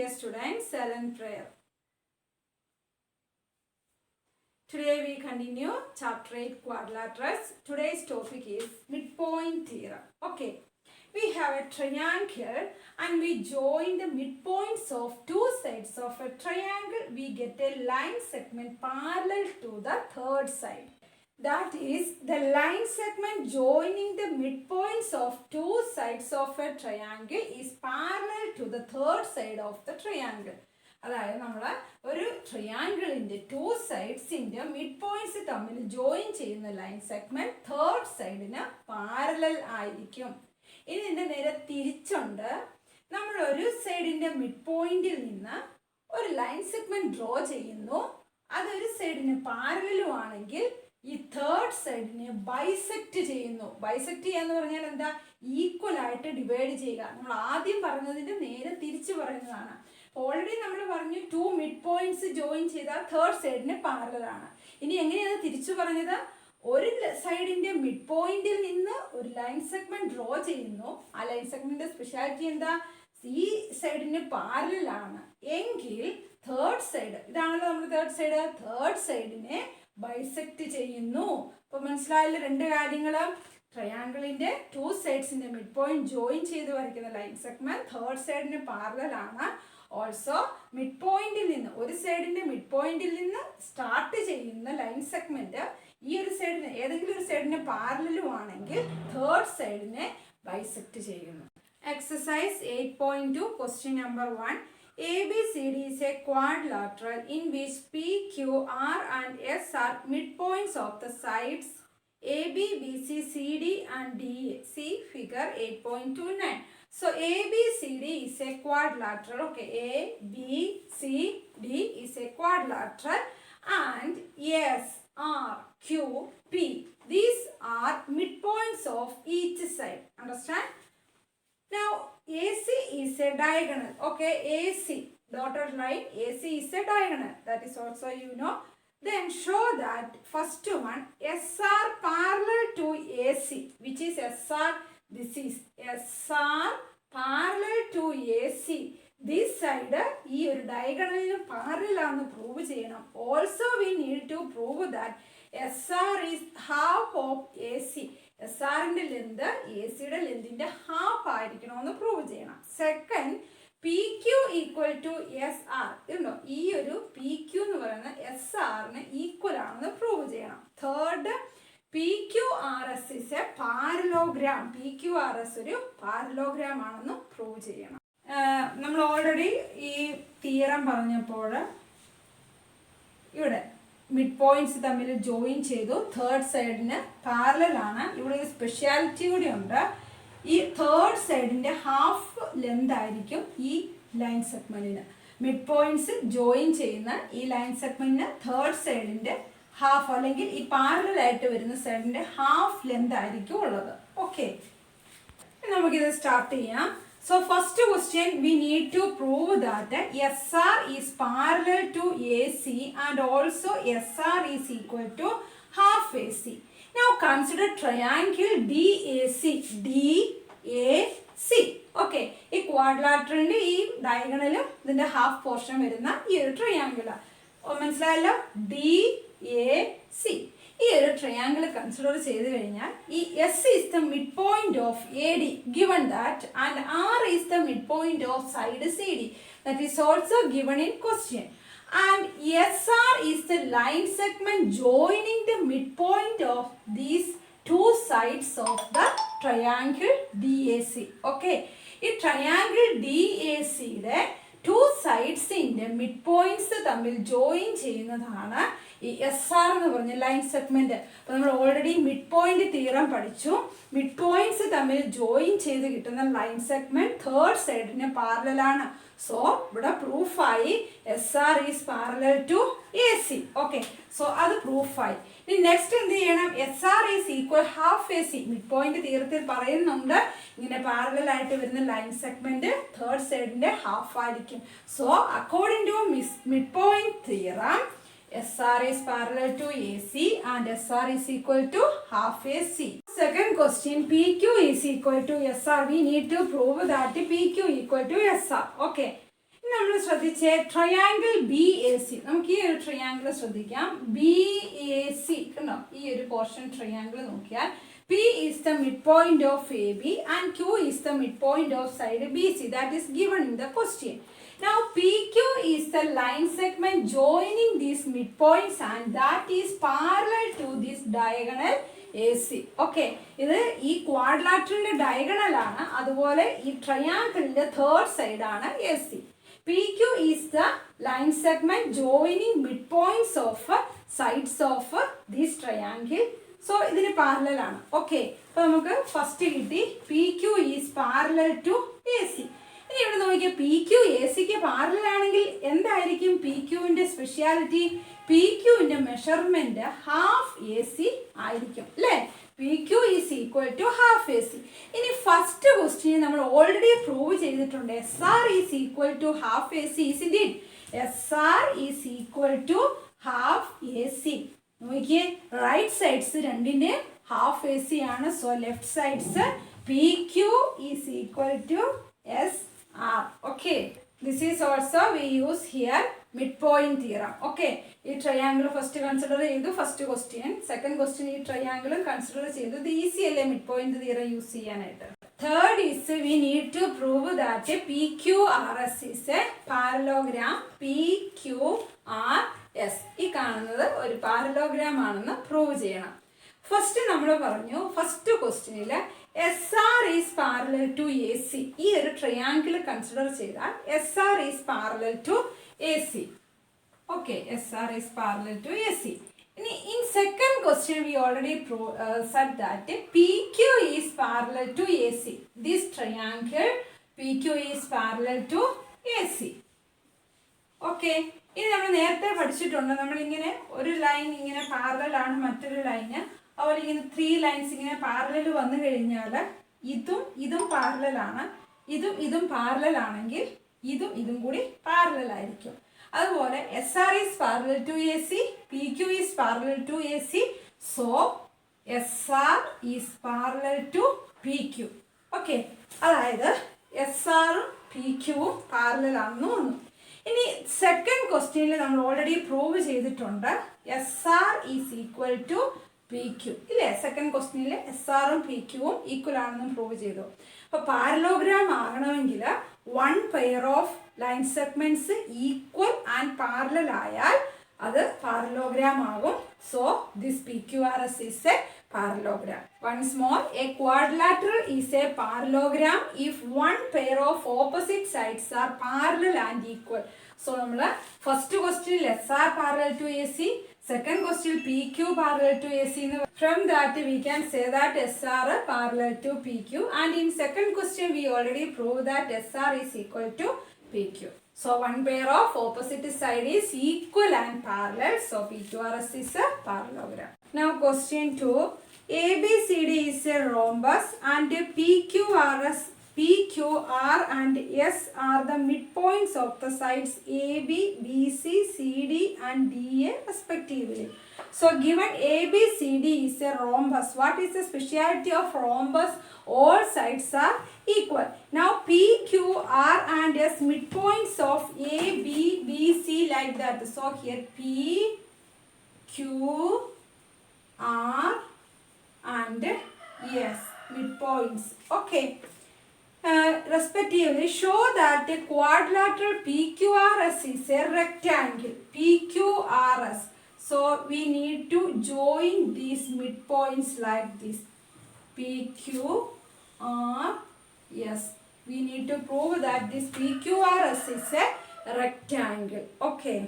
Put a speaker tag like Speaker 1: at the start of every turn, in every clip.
Speaker 1: dear students, silent prayer. Today we continue chapter 8 quadrilaterals. Today's topic is midpoint theorem. Okay, we have a triangle and we join the midpoints of two sides of a triangle. We get a line segment parallel to the third side. That is, the line segment joining the midpoints of two sides of a triangle is parallel to the third side of the triangle. അതായത് നമ്മൾ ഒരു ട്രയാങ്കിളിൻ്റെ to സൈഡ്സിൻ്റെ mid points തമ്മിൽ join ചെയ്യുന്ന line segment third സൈഡിന് parallel ആയിരിക്കും. ഇനി ഇതിൻ്റെ നേരെ തിരിച്ചുണ്ട്. നമ്മൾ ഒരു സൈഡിൻ്റെ മിഡ് പോയിന്റിൽ നിന്ന് ഒരു ലൈൻ സെഗ്മെന്റ് ഡ്രോ ചെയ്യുന്നു. അതൊരു സൈഡിന് പാരലലും ആണെങ്കിൽ ഈ തേർഡ് സൈഡിനെ ബൈസെക്റ്റ് ചെയ്യുന്നു. ബൈസെക്റ്റ് ചെയ്യുക എന്ന് പറഞ്ഞാൽ എന്താ? ഈക്വൽ ആയിട്ട് ഡിവൈഡ് ചെയ്യുക. നമ്മൾ ആദ്യം പറഞ്ഞതിൻ്റെ നേരെ തിരിച്ച് പറയുന്നതാണ്. ഓൾറെഡി നമ്മൾ പറഞ്ഞു ടു മിഡ് പോയിന്റ്സ് ജോയിൻ ചെയ്താൽ തേർഡ് സൈഡിന് പാരലലാണ്. ഇനി എങ്ങനെയാണ് തിരിച്ചു പറഞ്ഞത്? ഒരു സൈഡിൻ്റെ മിഡ് പോയിന്റിൽ നിന്ന് ഒരു ലൈൻ സെഗ്മെന്റ് ഡ്രോ ചെയ്യുന്നു. ആ ലൈൻ സെഗ്മെന്റിന്റെ സ്പെഷ്യാലിറ്റി എന്താ? ഈ സൈഡിന് പാരലാണ് എങ്കിൽ തേർഡ് സൈഡ്, ഇതാണല്ലോ നമ്മുടെ തേർഡ് സൈഡിനെ ബൈസെക്റ്റ് ചെയ്യുന്നു. അപ്പോൾ മനസ്സിലായല്ലോ രണ്ട് കാര്യങ്ങൾ. ട്രയാങ്കിളിന്റെ ടു സൈഡ്സിന്റെ മിഡ് പോയിന്റ് ജോയിൻ ചെയ്ത് വരയ്ക്കുന്ന ലൈൻ സെഗ്മെന്റ് തേർഡ് സൈഡിന് പാരലാണ്. ഓൾസോ മിഡ് പോയിന്റിൽ നിന്ന് ഒരു സൈഡിന്റെ മിഡ് പോയിന്റിൽ നിന്ന് സ്റ്റാർട്ട് ചെയ്യുന്ന ലൈൻ സെഗ്മെന്റ് ഈ ഒരു സൈഡിന് ഏതെങ്കിലും ഒരു സൈഡിന് പാരലലും ആണെങ്കിൽ തേർഡ് സൈഡിനെ ബൈസെക്റ്റ് ചെയ്യുന്നു. Exercise 8.2 question number 1. ABCD is a quadrilateral in which P, Q, R and S are midpoints of the sides AB, BC, CD and DA. See figure 8.29. So ABCD is a quadrilateral. Okay, ABCD is a quadrilateral and S, R, Q, P. These are midpoints of each side. Understand? Now AC is a diagonal. Okay, AC dotted line, AC is a diagonal. That is also you know. Then show that first one SR parallel to AC, which is SR. This is SR parallel to AC. This side ഈ ഒരു ഡയഗണലിന് parallel ആണെന്ന് prove ചെയ്യണം. Also we need to prove that SR is half of AC. SRന്റെ length ACയുടെ ലെന്തിന്റെ half ആയിരിക്കണമെന്ന് prove ചെയ്യണം. Second PQ equal to SR. ഇതുണ്ടോ, ഈ ഒരു PQ എന്ന് പറയുന്ന SRന് ഈക്വൽ ആണെന്ന് പ്രൂവ് ചെയ്യണം. Third PQRS is a parallelogram. PQRS ഒരു പാരലോഗ്രാം ആണെന്ന് പ്രൂവ് ചെയ്യണം. നമ്മൾ ഓൾറെഡി ഈ തിയറം പറഞ്ഞപ്പോൾ ഇവിടെ മിഡ് പോയിന്റ്സ് തമ്മിൽ ജോയിൻ ചെയ്തു. തേർഡ് സൈഡിന് പാരലലാണ്. ഇവിടെ ഒരു സ്പെഷ്യാലിറ്റി കൂടി ഉണ്ട്. ഈ തേർഡ് സൈഡിൻ്റെ ഹാഫ് ലെന്ത് ആയിരിക്കും ഈ ലൈൻ സെഗ്മെന്റിന്. മിഡ് പോയിന്റ്സ് ജോയിൻ ചെയ്യുന്ന ഈ ലൈൻ സെഗ്മെന്റിന് തേർഡ് സൈഡിൻ്റെ ഹാഫ് അല്ലെങ്കിൽ ഈ പാരലായിട്ട് വരുന്ന സൈഡിൻ്റെ ഹാഫ് ലെന്ത് ആയിരിക്കും ഉള്ളത്. ഓക്കെ, നമുക്കിത് സ്റ്റാർട്ട് ചെയ്യാം. So first question, we need to prove that SR is parallel to AC and also SR is equal to half AC. Now consider triangle DAC. DAC. Okay, ഈ ക്വാഡ്രിലാറ്ററലിന്റെ ഈ ഡയഗണലും ഇതിന്റെ half portion വരുന്ന ഈ ഒരു triangle മനസ്സിലായല്ലോ. DAC. ഈ ഒരു triangle consider ചെയ്ത് കഴിഞ്ഞാൽ ഈ S is the midpoint of AD given that and R is the midpoint of side CD. That is also given in question. And SR is the line segment joining the midpoint of these two sides of the triangle DAC. Okay, ഈ triangle DACയുടെ two സൈഡ്സിൻ്റെ mid points തമ്മിൽ join ചെയ്യുന്നതാണ് ഈ SR എന്ന് പറഞ്ഞ line segment. അപ്പോൾ നമ്മൾ ഓൾറെഡി മിഡ് പോയിന്റ് തിയറം പഠിച്ചു. മിഡ് പോയിന്റ്സ് തമ്മിൽ ജോയിൻ ചെയ്ത് കിട്ടുന്ന ലൈൻ സെഗ്മെന്റ് തേർഡ് സൈഡിന് പാരലലാണ്. സോ ഇവിടെ പ്രൂഫായി SR is parallel to AC. Okay, so അത് പ്രൂഫായി. ഇനി നെക്സ്റ്റ് എന്ത് ചെയ്യണം? SR is equal half AC. Mid point തിയറത്തിൽ പറയുന്നുണ്ട് ഇങ്ങനെ പാരലൽ ആയിട്ട് വരുന്ന ലൈൻ സെഗ്മെന്റ് തേർഡ് സൈഡിന്റെ ഹാഫ് ആയിരിക്കും. So according to mid point theorem SR is parallel to AC and SR is equal to half AC. Second question, PQ is equal to SR. We need to prove that PQ equal to SR. Okay. നമ്മൾ ശ്രദ്ധിച്ചേ triangle B A C. നമുക്ക് ഈ ഒരു triangle ശ്രദ്ധിക്കാം. B A C കണ്ടോ, ഈ ഒരു portion triangle നോക്കിയാൽ P is the midpoint of AB and Q is the midpoint of side BC. That is given in the question. Now PQ is the line segment joining these midpoints and that is parallel to this diagonal AC. Okay, ഇത് ഈ ക്വാഡ്രിലാറ്ററലിന്റെ diagonal ആണ്, അതുപോലെ ഈ ട്രയാങ്കിളിന്റെ third side ആണ് AC. PQ is the line segment joining midpoints of sides of this triangle. So ഇതിന് parallel ആണ്. Okay, അപ്പോൾ നമുക്ക് ഫസ്റ്റ് കിട്ടി PQ is parallel to AC. ഇനി ഇവിടെ നോക്കിയാൽ PQ ACക്ക് പാരലൽ ആണെങ്കിൽ എന്തായിരിക്കും PQവിൻ്റെ സ്പെഷ്യാലിറ്റി? PQവിൻ്റെ മെഷർമെൻറ്റ് ഹാഫ് AC ആയിരിക്കും അല്ലേ? PQ is equal to half AC. ഇനി ഫസ്റ്റ് ക്വസ്റ്റ്യൻ നമ്മൾ ഓൾറെഡി പ്രൂവ് ചെയ്തിട്ടുണ്ട്. SR is equal to half AC, isn't it? SR is equal to half AC. നോക്കിയേ, റൈറ്റ് സൈഡ്സ് രണ്ടിൻ്റെ half AC ആണ്. So left sides PQ is equal to SR. Okay, this is also we use here midpoint theorem. Okay, ഈ triangle first consider ചെയ്തു, first question. Second question ഈ triangle consider ചെയ്തു. ഇത് easy അല്ലേ midpoint theorem use ചെയ്യാനായിട്ട്. Third is we need to prove that PQRS is a parallelogram. PQRS ഈ കാണുന്നത് ഒരു പാരലോഗ്രാം ആണെന്ന് പ്രൂവ് ചെയ്യണം. ഫസ്റ്റ് നമ്മൾ പറഞ്ഞു ഫസ്റ്റ് ക്വസ്റ്റ്യനിൽ SR is parallel to AC. ഈ ഒരു ട്രയാങ്കിൾ കൺസിഡർ ചെയ്താൽ SR is parallel to AC. Okay, SR is parallel to AC. In second question, we already said that PQ is parallel to AC. This triangle PQ is parallel to AC. Okay. ഇനി നമ്മൾ നേരത്തെ പഠിച്ചിട്ടുണ്ട്, നമ്മളിങ്ങനെ ഒരു line ഇങ്ങനെ parallel ആണ് മറ്റൊരു line, അതുപോലെ ഇങ്ങനെ 3 ലൈൻസ് ഇങ്ങനെ പാരലൽ വന്നു കഴിഞ്ഞാൽ ഇതും പാരലൽ ആണ്, ഇതും പാരലൽ ആണെങ്കിൽ ഇതും കൂടി പാരലൽ ആയിരിക്കും. അതുപോലെ SR is parallel to AC, PQ is parallel to AC, so SR is parallel to PQ. Okay, അതായത് SRും PQവും പാരലൽ ആണെന്ന് വന്നു. ഇനി സെക്കൻഡ് ക്വസ്റ്റ്യനിൽ നമ്മൾ ഓൾറെഡി പ്രൂവ് ചെയ്തിട്ടുണ്ട് SR is equal to PQ ഇല്ലേ? സെക്കൻഡ് ക്വസ്റ്റ്യനിൽ SRും PQവും ഈക്വൽ ആണെന്നും പ്രൂവ് ചെയ്തു. അപ്പോൾ പാരലോഗ്രാം ആകണമെങ്കിൽ one pair of line segments equal and parallel ആയാൽ അത് പാരലോഗ്രാം ആകും. So this PQRS is a parallelogram. Once more, a quadrilateral is a parallelogram if one pair of opposite sides are parallel and equal. So നമ്മൾ first ക്വസ്റ്റ്യനിൽ SR parallel to AC, second question PQ parallel to AC. From that we can say that SR parallel to PQ, and in second question we already proved that SR is equal to PQ. So one pair of opposite side is equal and parallel, so PQRS is a parallelogram. Now question 2, ABCD is a rhombus and PQR and S are the midpoints of the sides AB, BC, CD and DA respectively. So given ABCD is a rhombus, what is the speciality of rhombus? All sides are equal. Now PQR and S midpoints of AB, BC like that. So here PQR and S midpoints. Okay. Respectively show that the quadrilateral PQRS is a rectangle. PQRS. So we need to join these midpoints like this. PQRS. We need to prove that this PQRS is a rectangle. Okay.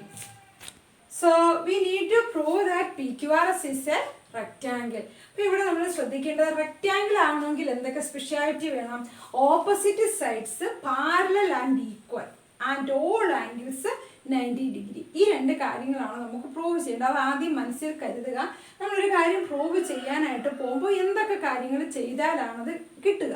Speaker 1: So we need to prove that PQRS is a rectangle. അപ്പോൾ ഇവിടെ നമ്മൾ ശ്രദ്ധിക്കേണ്ടത് rectangle ആവണമെങ്കിൽ എന്തൊക്കെ speciality വേണം? Opposite sides parallel and equal and all angles 90 degree. ഈ രണ്ട് കാര്യങ്ങളാണ് നമുക്ക് പ്രൂവ് ചെയ്യേണ്ടത്. അത് ആദ്യം മനസ്സിൽ കരുതുക. നമ്മളൊരു കാര്യം പ്രൂവ് ചെയ്യാനായിട്ട് പോകുമ്പോൾ എന്തൊക്കെ കാര്യങ്ങൾ ചെയ്താലാണത് കിട്ടുക.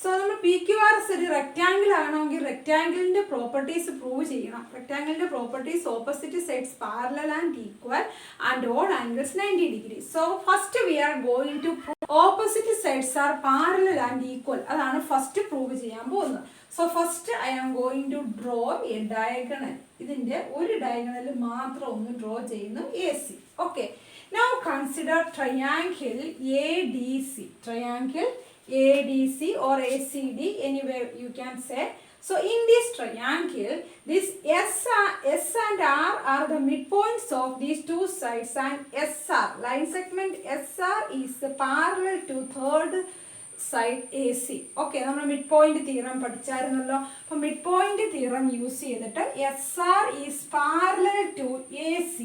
Speaker 1: സോ നമ്മൾ PQRS ഒരു റെക്റ്റാങ്കിൾ ആണെങ്കിൽ റെക്റ്റാങ്കിളിൻ്റെ പ്രോപ്പർട്ടീസ് പ്രൂവ് ചെയ്യണം. റെക്റ്റാങ്കിളിൻ്റെ properties opposite sides parallel and equal and all angles 90 degree. So first we are going to prove opposite sides are parallel and equal. അതാണ് ഫസ്റ്റ് പ്രൂവ് ചെയ്യാൻ പോകുന്നത്. So first I am going to draw a diagonal. ഇതിൻ്റെ ഒരു diagonal മാത്രം ഒന്ന് draw ചെയ്യുന്നു, A C. Okay, now consider triangle A D C. Triangle ADC or ACD, anyway you can say. So in this triangle, this S and R are the midpoints of these two sides, and SR, line segment SR is parallel to third side AC. Okay, നമ്മൾ midpoint theorem പഠിച്ചായിരുന്നല്ലോ. അപ്പോൾ midpoint theorem use ചെയ്തിട്ട് SR is parallel to AC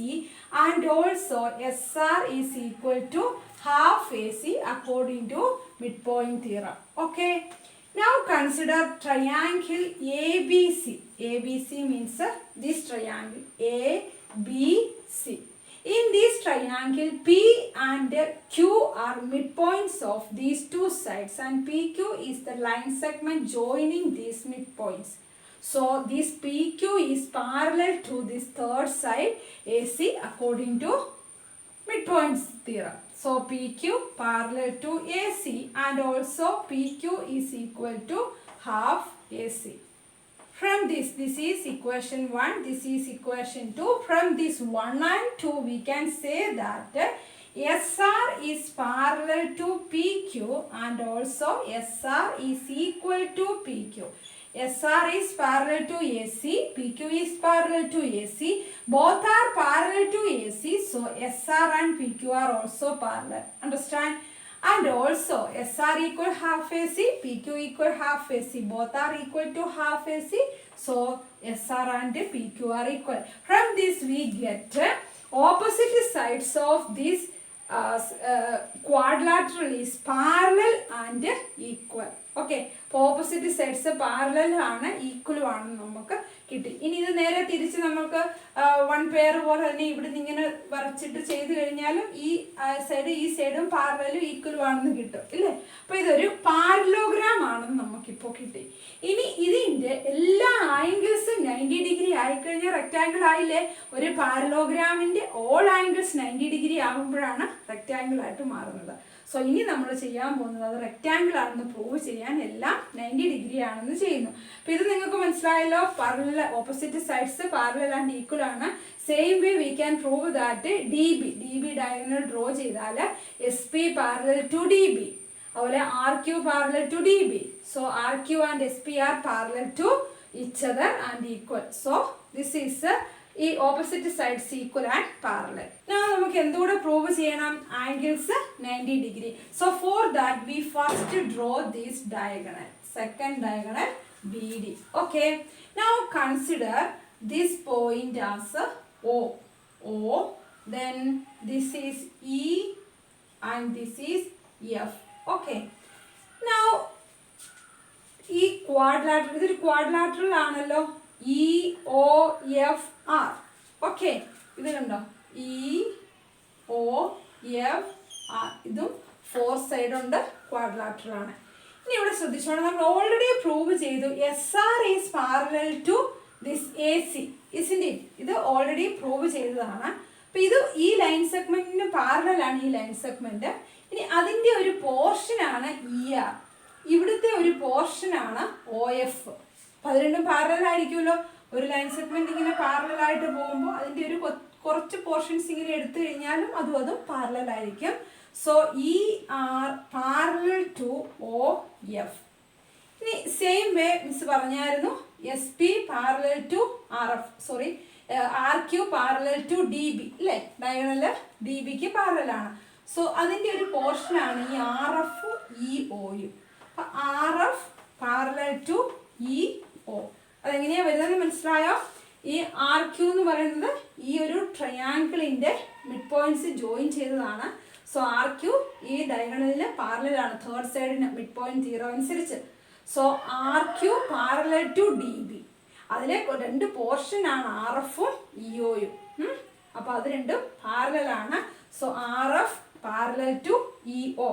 Speaker 1: and also SR is equal to half AC according to midpoint theorem. Okay, now consider triangle ABC. ABC means this triangle ABC. In this triangle, P and Q are midpoints of these two sides, and PQ is the line segment joining these midpoints. So this PQ is parallel to this third side AC according to midpoint theorem. So PQ parallel to AC and also PQ is equal to half AC. From this is equation 1, this is equation 2. From this 1 and 2 we can say that SR is parallel to PQ and also SR is equal to PQ. SR is parallel to AC, PQ is parallel to AC, both are parallel to AC, so SR and PQ are also parallel. Understand? And also SR equal half AC, PQ equal half AC, both are equal to half AC, so SR and PQ are equal. From this we get opposite sides of this quadrilateral is parallel and equal. Okay, അപ്പോൾ opposite sides parallel ആണ്, ഈക്വലും ആണെന്ന് നമുക്ക് കിട്ടി. ഇനി ഇത് നേരെ തിരിച്ച് നമുക്ക് വൺ പെയർ പോലെ തന്നെ ഇവിടെ നിന്ന് ഇങ്ങനെ വരച്ചിട്ട് ചെയ്ത് കഴിഞ്ഞാലും ഈ സൈഡും പാരലലും ഈക്വലും ആണെന്ന് കിട്ടും, ഇല്ലേ? അപ്പോൾ ഇതൊരു പാരലോഗ്രാം ആണെന്ന് നമുക്കിപ്പോൾ കിട്ടി. ഇനി ഇതിൻ്റെ എല്ലാ ആംഗിൾസും 90 ഡിഗ്രി ആയിക്കഴിഞ്ഞാൽ റെക്റ്റാങ്കിൾ ആയില്ലേ? ഒരു പാരലോഗ്രാമിൻ്റെ ഓൾ ആംഗിൾസ് 90 ഡിഗ്രി ആകുമ്പോഴാണ് റെക്റ്റാങ്കിൾ ആയിട്ട് മാറുന്നത്. സോ ഇനി നമ്മൾ ചെയ്യാൻ പോകുന്നത് അത് റെക്റ്റാങ്കിൾ ആണെന്ന് പ്രൂവ് ചെയ്യാൻ എല്ലാം 90 ഡിഗ്രി ആണെന്ന് ചെയ്യുന്നു. അപ്പോൾ ഇത് നിങ്ങൾക്ക് മനസ്സിലായല്ലോ. Parallel opposite sides parallel and equal ആണ്. Same way we can prove that D B diagonal draw ചെയ്താൽ SP പാരലൽ ടു DB, അതുപോലെ RQ parallel to DB. So RQ and SP are parallel to each other and equal. So this is ഈ opposite sides equal and parallel. നമുക്ക് എന്തുകൂടെ prove ചെയ്യണം? Angles 90 degree. So for that we first draw this diagonal, second diagonal BD. Okay, now consider this point as O, then this is E and this is F. Okay, now ഈ quadrilateral, ഇതൊരു quadrilateral ആണല്ലോ, EOFR. Okay, ഇത് കണ്ടോ, EOFR. ഇതും 4 side ഉണ്ട്, quadrilateral ആണ്. ഇനി ഇവിടെ ശ്രദ്ധിച്ചോണം, നമ്മൾ ഓൾറെഡി പ്രൂവ് ചെയ്തു SR is parallel to this AC, isn't it? ഇത് ഓൾറെഡി പ്രൂവ് ചെയ്തതാണ്. അപ്പോൾ ഇത് ഈ ലൈൻ സെഗ്മെന്റിന് പാരലലാണ് ഈ ലൈൻ സെഗ്മെന്റ്. ഇനി അതിൻ്റെ ഒരു പോർഷനാണ് ER, ഇവിടുത്തെ ഒരു പോർഷനാണ് OF. അപ്പോൾ അത് രണ്ടും പാരലായിരിക്കുമല്ലോ. ഒരു ലൈൻ സെഗ്മെന്റ് ഇങ്ങനെ പാരലായിട്ട് പോകുമ്പോൾ അതിൻ്റെ ഒരു കുറച്ച് പോർഷൻസ് ഇങ്ങനെ എടുത്തു കഴിഞ്ഞാലും അതും പാരലായിരിക്കും. So ER parallel to OF. ഇനി സെയിം വേ മിസ് പറഞ്ഞായിരുന്നു SP parallel to RQ parallel to DB, അല്ലേ? ഡയഗണല് DBക്ക് പാരലാണ്. സോ അതിൻ്റെ ഒരു പോർഷനാണ് ഈ RF EOയും. അപ്പം RF പാരലൽ ടു EO. അതെങ്ങനെയാണ് വരുന്നതെന്ന് മനസ്സിലായോ? ഈ RQ എന്ന് പറയുന്നത് ഈ ഒരു ട്രയാങ്കിളിൻ്റെ മിഡ് പോയിന്റ്സ് ജോയിൻ ചെയ്തതാണ്. സോ RQ ഈ ഡയഗണലിന് പാരലാണ്, തേർഡ് സൈഡിന് മിഡ് പോയിന്റ് തിയറം അനുസരിച്ച്. So RQ parallel to DB. അതിലെ രണ്ട് പോർഷനാണ് RFഉം EOയും. അപ്പോൾ അത് രണ്ടും പാരലാണ്. So RF parallel to EO.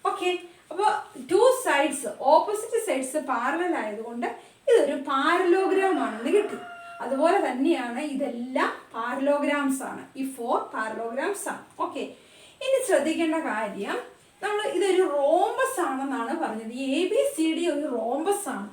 Speaker 1: Okay, അപ്പോൾ two sides opposite sides parallel ആയതുകൊണ്ട് ഇതൊരു പാരലോഗ്രാം ആണെന്ന് കിട്ടി. അതുപോലെ തന്നെയാണ് ഇതെല്ലാം പാരലോഗ്രാംസ് ആണ്, ഈ 4 പാരലോഗ്രാംസ് ആണ്. ഓക്കെ, ഇനി ശ്രദ്ധിക്കേണ്ട കാര്യം, നമ്മൾ ഇതൊരു റോംബസ് ആണെന്നാണ് പറഞ്ഞത്. ABCD ഒരു റോംബസ് ആണ്.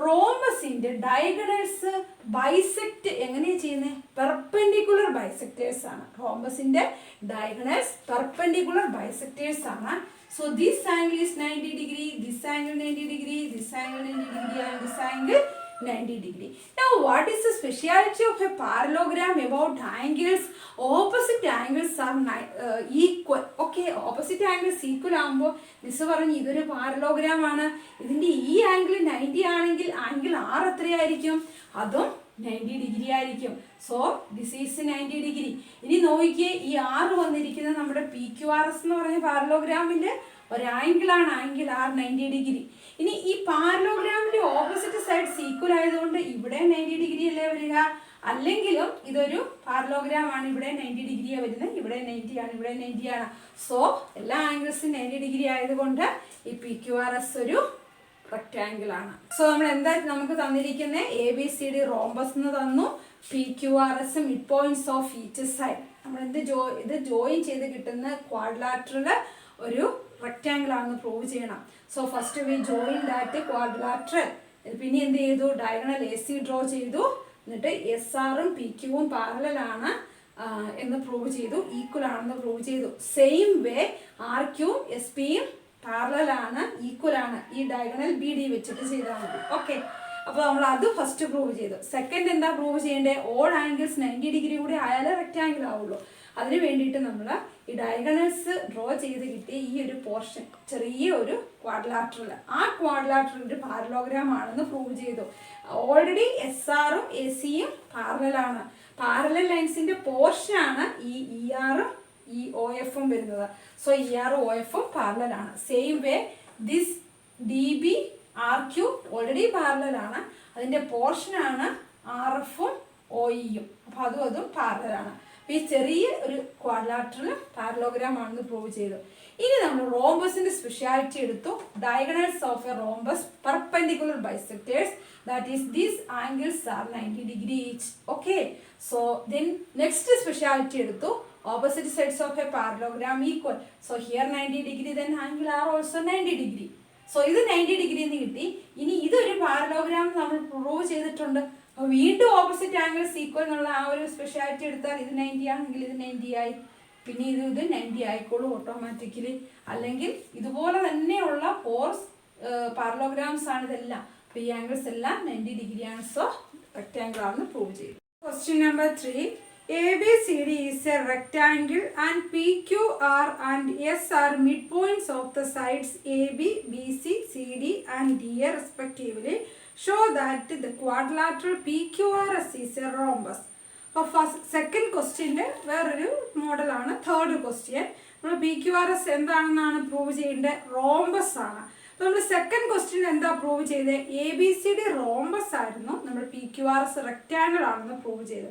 Speaker 1: റോംബസിന്റെ ഡയഗണൽസ് ബൈസെക്ട് എങ്ങനെയാണ് ചെയ്യുന്നത്? പെർപെൻഡിക്കുലർ ബൈസെക്ടേഴ്സ് ആണ്. റോംബസിന്റെ ഡയഗണൽസ് പെർപെൻഡിക്കുലർ ബൈസെക്ടേഴ്സ് ആണ്. So this angle is 90 degree, this angle 90 degree, this angle 90 degree, and this angle 90 degree. Now what is the speciality of a parallelogram about angles? Opposite angles are equal. Okay, opposite angles equal ആകുമ്പോൾ miss പറഞ്ഞു ഇതൊരു parallelogram ആണ്. ഇതിന്റെ ഈ angle 90 ആണെങ്കിൽ angle R എത്രയായിരിക്കും? അതും 90 degree ആയിരിക്കും. So this is 90 degree. ഇനി നോക്കിയേ, ഈ R വന്നിരിക്കുന്നത് നമ്മുടെ PQRS എന്ന് പറഞ്ഞ പാരലോഗ്രാമിന്റെ ഒരു ആംഗിളാണ്. Angle R 90 degree. ഇനി ഈ പാരലോഗ്രാമിന്റെ ഓപ്പോസിറ്റ് സൈഡ്സ് ഈക്വൽ ആയതുകൊണ്ട് ഇവിടെ 90 ഡിഗ്രി അല്ലേ വരിക? അല്ലെങ്കിലും ഇതൊരു പാരലോഗ്രാം ആണ്. ഇവിടെ 90 ഡിഗ്രിയാണ് വരുന്നത്, ഇവിടെ 90 ആണ്, ഇവിടെ 90 ആണ്. സോ എല്ലാ ആംഗിൾസും 90 ഡിഗ്രി ആയതുകൊണ്ട് ഈ PQRS ഒരു റെക്ടാംഗിൾ ആണ്. സോ നമ്മൾ എന്താ നമുക്ക് തന്നിരിക്കുന്നത്? ABCD റോംബസ് എന്ന് തന്നു, PQRS mid points of each side. നമ്മൾ ഇത് ജോയിൻ ചെയ്ത് കിട്ടുന്ന ക്വാഡ്രിലാറ്ററൽ ഒരു റെക്ടാംഗിൾ ആണെന്ന് പ്രൂവ് ചെയ്യണം. So first V join that quadrilateral. പിന്നെ എന്ത് ചെയ്തു? ഡയഗണൽ AC ഡ്രോ ചെയ്തു. എന്നിട്ട് SRഉം PQവും പാരലൽ ആണ് എന്ന് പ്രൂവ് ചെയ്തു, ഈക്വൽ ആണെന്ന് പ്രൂവ് ചെയ്തു. സെയിം വേ RQയും SPയും പാരലൽ ആണ്, ഈക്വൽ ആണ്. ഈ ഡയഗണൽ BD വെച്ചിട്ട് ചെയ്താൽ മതി. ഓക്കെ, അപ്പോൾ നമ്മൾ അത് ഫസ്റ്റ് പ്രൂവ് ചെയ്തു. സെക്കൻഡ് എന്താ പ്രൂവ് ചെയ്യേണ്ടത്? ഓൾ ആംഗിൾസ് 90 ഡിഗ്രി കൂടി ആയാലേ റെക്ടാംഗിൾ ആവുള്ളൂ. അതിന് വേണ്ടിയിട്ട് നമ്മൾ ഈ ഡയഗണൽസ് ഡ്രോ ചെയ്ത് കിട്ടിയ ഈ ഒരു പോർഷൻ, ചെറിയ ഒരു ക്വാഡ്രിലാറ്ററൽ, ആ ക്വാഡ്രിലാറ്ററൽ പാരലോഗ്രാം ആണെന്ന് പ്രൂവ് ചെയ്തു. ഓൾറെഡി SRഉം ACയും പാരലലാണ്. പാരലൽ ലൈൻസിന്റെ പോർഷനാണ് ഈ ERഉം ഈ OFഉം വരുന്നത്. സോ ERഉം OFഉം പാരലലാണ്. Same way this DB RQ already പാരലലാണ്. അതിന്റെ പോർഷനാണ് RFഉം OEയും. അപ്പോൾ അതും പാരലലാണ്. ഈ ചെറിയ ഒരു ക്വാഡ്രിലാറ്ററൽ പാരലോഗ്രാം ആണെന്ന് പ്രൂവ് ചെയ്തു. ഇനി നമ്മൾ റോംബസിന്റെ സ്പെഷ്യാലിറ്റി എടുത്തു. Diagonals of A rhombus perpendicular bisectors, that is these angles are 90 degree each. Okay, so then next speciality എടുത്തു. Opposite sides of a parallelogram equal. So here 90 degree, then angle are also 90 degree. So ഇത് 90 degree എന്ന് കിട്ടി. ഇനി ഇതൊരു parallelogram നമ്മൾ prove ചെയ്തിട്ടുണ്ട്. അപ്പോൾ വീണ്ടും ഓപ്പോസിറ്റ് ആംഗിൾസ് ഈക്വൽ എന്നുള്ള ആ ഒരു സ്പെഷ്യാലിറ്റി എടുത്താൽ ഇത് 90 ആണെങ്കിൽ ഇത് 90 ആയി, പിന്നെ ഇത് 90 ആയിക്കോളും ഓട്ടോമാറ്റിക്കലി. അല്ലെങ്കിൽ ഇതുപോലെ തന്നെയുള്ള ഫോർസ് പാരലോഗ്രാംസ് ആണ് ഇതെല്ലാം. അപ്പോൾ ഈ ആംഗിൾസ് എല്ലാം 90 ഡിഗ്രി ആണ്. സോ റെക്ടാംഗിൾ ആണെന്ന് പ്രൂവ് ചെയ്തു. Question number 3. ABCD is a rectangle and PQR and S are midpoints of the sides AB, BC, CD and DA respectively. Show that the quadrilateral PQRS is a rhombus. Second question വേറൊരു മോഡലാണ്. Third question നമ്മൾ PQRS എന്താണെന്നാണ് prove ചെയ്യേണ്ടത്? Rhombus ആണ്. അപ്പോൾ നമ്മൾ second question എന്താ prove ചെയ്തത്? ABCD റോംബസ് ആയിരുന്നു, നമ്മൾ PQRS റെക്റ്റാങ്കിൾ ആണെന്ന് പ്രൂവ് ചെയ്തു.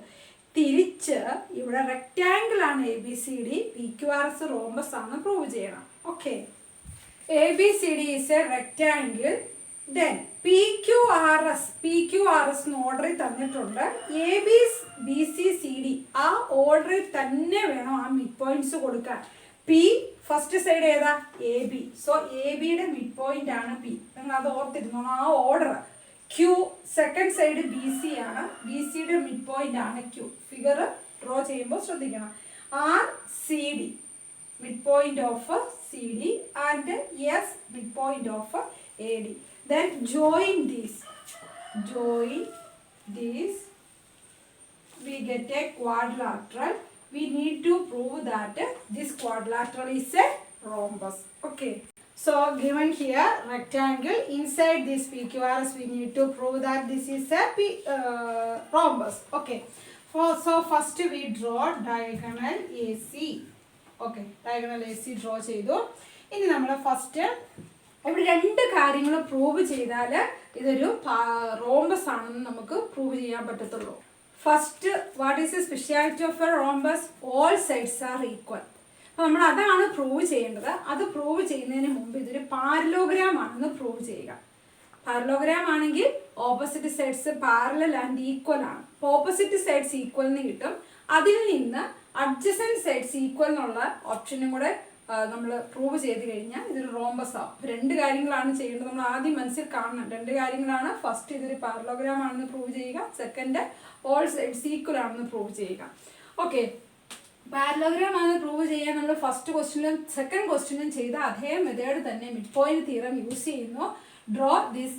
Speaker 1: തിരിച്ച് ഇവിടെ റെക്റ്റാങ്കിൾ ആണ് ABCD, PQRS റോംബസ് ആണെന്ന് പ്രൂവ് ചെയ്യണം. Okay, ABCD is a rectangle, then PQRS ഓർഡറിൽ തന്നിട്ടുണ്ട്. ABCD ആ ഓർഡറിൽ തന്നെ വേണം ആ മിഡ് പോയിന്റ്സ് കൊടുക്കാൻ. P ഫസ്റ്റ് സൈഡ് ഏതാ? AB. സോ ABയുടെ മിഡ് പോയിന്റ് ആണ് P. നിങ്ങൾ അത് ഓർത്തിരുന്നോളൂ, ആ order. Q second side BC ആണ്, BCയുടെ മിഡ് പോയിന്റ് ആണ് Q. ഫിഗർ ഡ്രോ ചെയ്യുമ്പോൾ ശ്രദ്ധിക്കണം. RCD mid point of CD and S mid point of AD. Then join these, we get a quadrilateral. We need to prove that this quadrilateral is a rhombus. Okay, so given here rectangle, inside this PQRS we need to prove that this is a rhombus. Okay, so first we draw diagonal AC. Okay, diagonal AC draw ചെയ്തു. ഇനി നമ്മൾ first ഇവിടെ രണ്ട് കാര്യങ്ങൾ prove ചെയ്താൽ ഇതൊരു rhombus ആണെന്ന് നമുക്ക് പ്രൂവ് ചെയ്യാൻ പറ്റത്തുള്ളൂ. First, what is the speciality of A rhombus? All sides are equal. അപ്പോൾ നമ്മൾ അതാണ് പ്രൂവ് ചെയ്യേണ്ടത്. അത് പ്രൂവ് ചെയ്യുന്നതിന് മുമ്പ് ഇതൊരു പാരലോഗ്രാം ആണെന്ന് പ്രൂവ് ചെയ്യുക. പാരലോഗ്രാം ആണെങ്കിൽ opposite sides parallel and equal ആണ്. അപ്പോൾ ഓപ്പോസിറ്റ് സൈഡ്സ് ഈക്വൽ എന്ന് കിട്ടും. അതിൽ നിന്ന് അഡ്ജസൻറ്റ് സൈഡ്സ് ഈക്വൽ എന്നുള്ള ഓപ്ഷനും കൂടെ നമ്മൾ പ്രൂവ് ചെയ്ത് കഴിഞ്ഞാൽ ഇതൊരു റോംബസ് ആവും. രണ്ട് കാര്യങ്ങളാണ് ചെയ്യേണ്ടത്. നമ്മൾ ആദ്യം മനസ്സിൽ കാണണം. രണ്ട് കാര്യങ്ങളാണ്. ഫസ്റ്റ് ഇതൊരു പാരലോഗ്രാം ആണെന്ന് പ്രൂവ് ചെയ്യുക. സെക്കൻഡ് ഓൾ സൈഡ്സ് ഈക്വൽ ആണെന്ന് പ്രൂവ് ചെയ്യുക. ഓക്കെ, പാരലോഗ്രാം ആണെന്ന് പ്രൂവ് ചെയ്യാൻ നമ്മൾ ഫസ്റ്റ് ക്വസ്റ്റ്യനിലും സെക്കൻഡ് ക്വസ്റ്റ്യനിലും ചെയ്ത അതേ മെത്തേഡ് തന്നെ മിഡ് പോയിന്റ് തിയറം യൂസ് ചെയ്യുന്നു. Draw this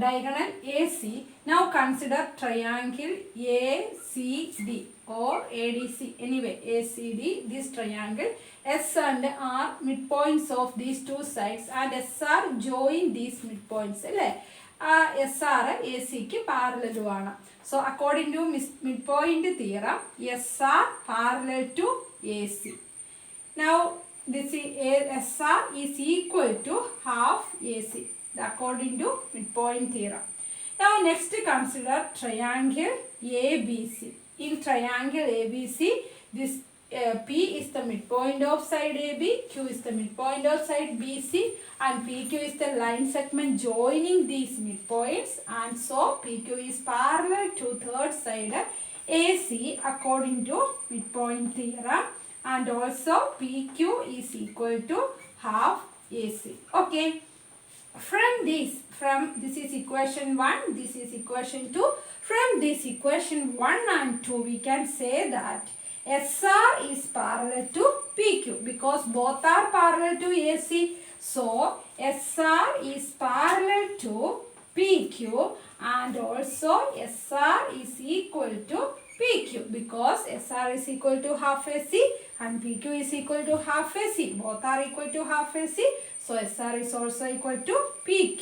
Speaker 1: diagonal AC. Now consider triangle ACD or ADC. Anyway, ACD, this triangle. S and R midpoints of these two sides and SR join these midpoints. SR AC ക്ക് parallel ആണ്. So according to midpoint theorem, SR parallel to AC. Now this is SR is equal to half AC. According to midpoint theorem. Now next consider triangle ABC. In triangle ABC, this P is the midpoint of side AB, Q is the midpoint of side BC, and PQ is the line segment joining these midpoints, and so PQ is parallel to third side AC according to midpoint theorem, and also PQ is equal to half AC. Okay. From this is equation 1, this is equation 2. From this equation 1 and 2, we can say that SR is parallel to PQ because both are parallel to AC. So SR is parallel to PQ and also SR is equal to PQ because SR is equal to half AC and PQ is equal to half AC. Both are equal to half AC. So SR is also equal to PQ.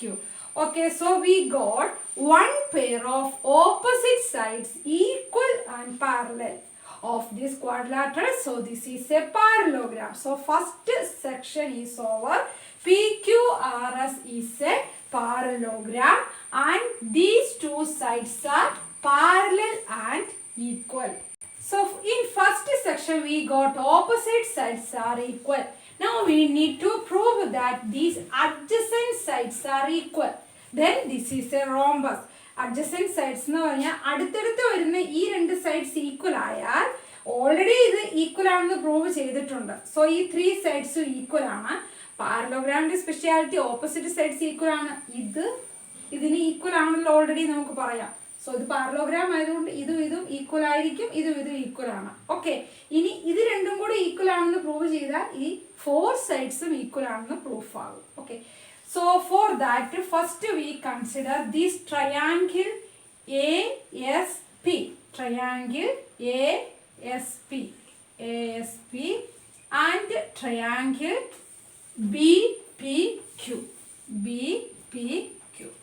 Speaker 1: Okay, so we got one pair of opposite sides equal and parallel of this quadrilateral. So this is a parallelogram. So first section is over. PQRS is a parallelogram and these two sides are parallel and equal. So in first section we got opposite sides are equal. Now we need to prove that these adjacent sides are equal. Then this is a rhombus. Adjacent sides എന്ന് പറഞ്ഞാൽ അടുത്തടുത്ത് വരുന്ന ഈ രണ്ട് sides equal ആയാൽ already ഇത് equal ആണെന്ന് prove ചെയ്തിട്ടുണ്ട്. സോ ഈ ത്രീ സൈഡ്സും ഈക്വൽ ആണ്. പാരലോഗ്രാമിന്റെ സ്പെഷ്യാലിറ്റി ഓപ്പോസിറ്റ് സൈഡ്സ് ഈക്വൽ ആണ്. ഇതിന് ഈക്വൽ ആണല്ലോ ഓൾറെഡി നമുക്ക് പറയാം. സോ ഇത് പാരലോഗ്രാം ആയതുകൊണ്ട് ഇതും ഈക്വൽ ആയിരിക്കും, ഇതും ഈക്വൽ ആണ്. ഓക്കെ, ഇനി ഇത് രണ്ടും കൂടി ഈക്വൽ ആണെന്ന് പ്രൂവ് ചെയ്താൽ ഈ ഫോർ സൈഡ്സും ഈക്വൽ ആണെന്ന് പ്രൂഫ് ആകും. Okay, so for that first we consider this triangle ASP. Triangle ASP and triangle BPQ.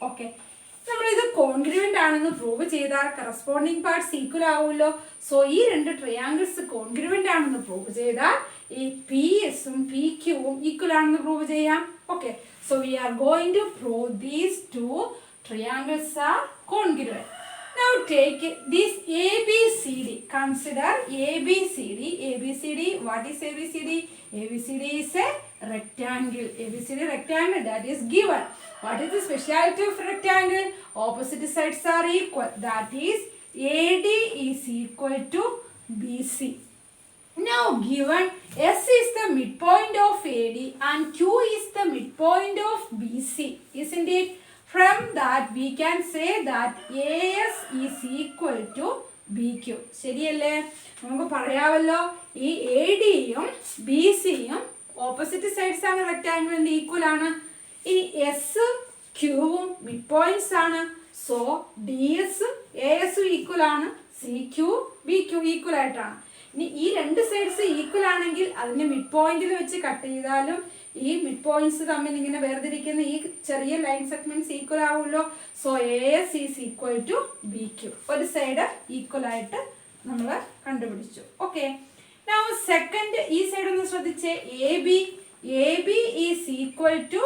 Speaker 1: Okay, നമ്മളിത് കോൺഗ്രുവൻ്റ് ആണെന്ന് പ്രൂവ് ചെയ്താൽ കറസ്പോണ്ടിങ് പാർട്സ് ഈക്വൽ ആവുമല്ലോ. സോ ഈ രണ്ട് ട്രയാങ്കിൾസ് കോൺഗ്രുവൻ്റ് ആണെന്ന് പ്രൂവ് ചെയ്താൽ ഈ PSഉം PQവും ഈക്വൽ ആണെന്ന് പ്രൂവ് ചെയ്യാം. Okay, so we are going to prove these two triangles are congruent. Now take this ABCD. Consider ABCD. What is ABCD? ABCD is a rectangle. ABCD rectangle that is given. What is the speciality of rectangle? Opposite sides are equal. That is AD is equal to BC. Now given S is the midpoint of AD and Q is the midpoint of BC, isn't it? From that we can say that AS is equal to BQ. ശരിയല്ലേ? നമുക്ക് പറയാമല്ലോ ഈ ADയും BCയും opposite sides ആണ്, റെക്ടാങ്കിളിന്റെ equal ആണ്. ഇനി S ക്യൂവും mid points ആണ്. So DS ASഉം equal ആണ്, CQ BQ equal ആയിട്ടാണ്. ഇനി ഈ രണ്ട് സൈഡ്സ് ഈക്വൽ ആണെങ്കിൽ അതിന്റെ മിഡ് പോയിന്റിൽ വെച്ച് കട്ട് ചെയ്താലും ഈ മിഡ് പോയിന്റ്സ് തമ്മിൽ ഇങ്ങനെ വേർതിരിക്കുന്ന ഈ ചെറിയ ലൈൻ സെഗ്മെന്റ്സ് ഈക്വൽ ആവുമല്ലോ. So AS is equal to BQ. ഒരു സൈഡ് ഈക്വൽ ആയിട്ട് നമ്മൾ കണ്ടുപിടിച്ചു. ഓക്കെ, നൗ സെക്കൻഡ് ഈ സൈഡ് ഒന്ന് ശ്രദ്ധിച്ചേ. AB is equal to